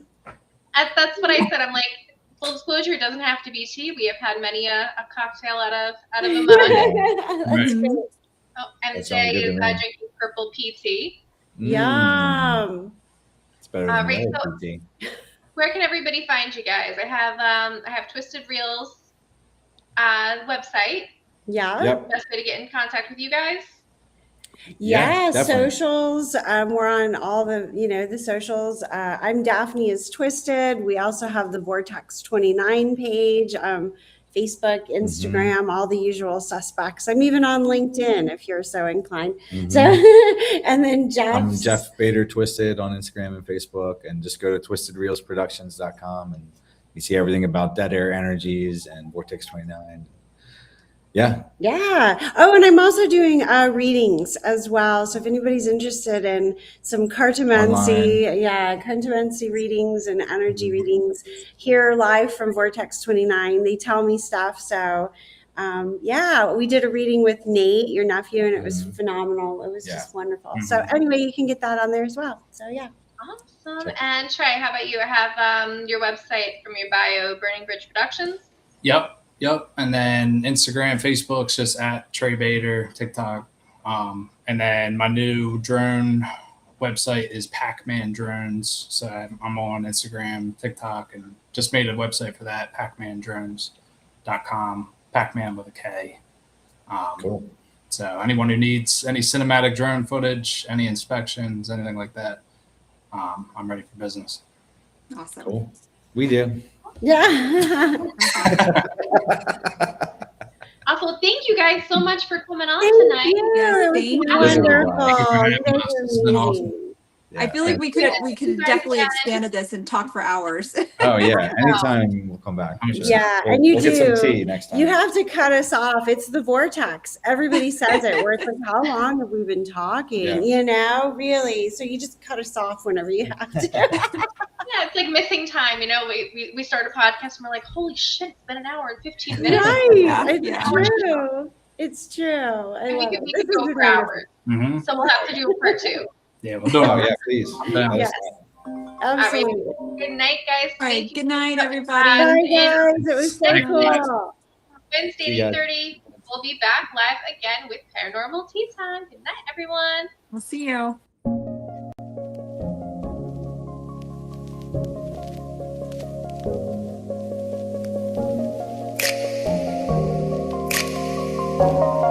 That's what I said. I'm like, full disclosure, it doesn't have to be tea. We have had many a cocktail out of a mug. That's great. Oh, and That sounds Jay good to is me. drinking purple PT. Yum. It's better than Right, the so- other tea. Where can everybody find you guys? I have Twisted Reels website. Yeah. Yep. Best way to get in contact with you guys. Yeah, definitely. socials. We're on all the socials. I'm Daphne is Twisted. We also have the Vortex 29 page, Facebook, Instagram, all the usual suspects. I'm even on LinkedIn if you're so inclined. So, and then I'm Jeff Bader Twisted on Instagram and Facebook, and just go to twistedreelsproductions.com and you see everything about Dead Air Energies and Vortex 29. Yeah. Yeah. Oh, and I'm also doing readings as well. So if anybody's interested in some cartomancy, cartomancy readings and energy readings here live from Vortex 29, they tell me stuff. So we did a reading with Nate, your nephew, and it was phenomenal. It was just wonderful. So anyway, you can get that on there as well. So yeah. Awesome. And Trey, how about you? I have your website from your bio, Burning Bridge Productions. Yep. And then Instagram, Facebook's just at Trey Bader, TikTok. And then my new drone website is Pac-Man Drones. So I'm on Instagram, TikTok, and just made a website for that, pacmandrones.com, Pac-Man with a K. Cool. So anyone who needs any cinematic drone footage, any inspections, anything like that, I'm ready for business. Awesome. Cool. We do. Yeah. Also, thank you guys so much for coming on Thank tonight. you. Yes, It was thank you. wonderful. Thank you for having You guys us. are It's been awesome. amazing. I feel like we could definitely expanded this and talk for hours. Oh yeah, anytime we'll come back. I'm Sure. sure. Yeah, We'll- and you we'll do. get some tea next time. You have to cut us off. It's the vortex. Everybody says it. Where it's like, how long have we been talking? Yeah. You know, really. So you just cut us off whenever you have to. Yeah, it's like missing time. You know, we start a podcast and we're like, holy shit, it's been an hour and 15 minutes. Right. Yeah, It's yeah. true. It's true. I And we love could, it. we This could go is for great. hours. Mm-hmm. So we'll have to do a part 2. Yeah, we'll do Oh it. yeah, please. Yeah. Yes. Absolutely. Good night, guys. All right. Thank you Good night, so everybody. Bye, And guys. It was so Thank you, guys. cool. Wednesday, See you guys. 8:30. We'll be back live again with Paranormal Tea Time. Good night, everyone. We'll see you. Bye.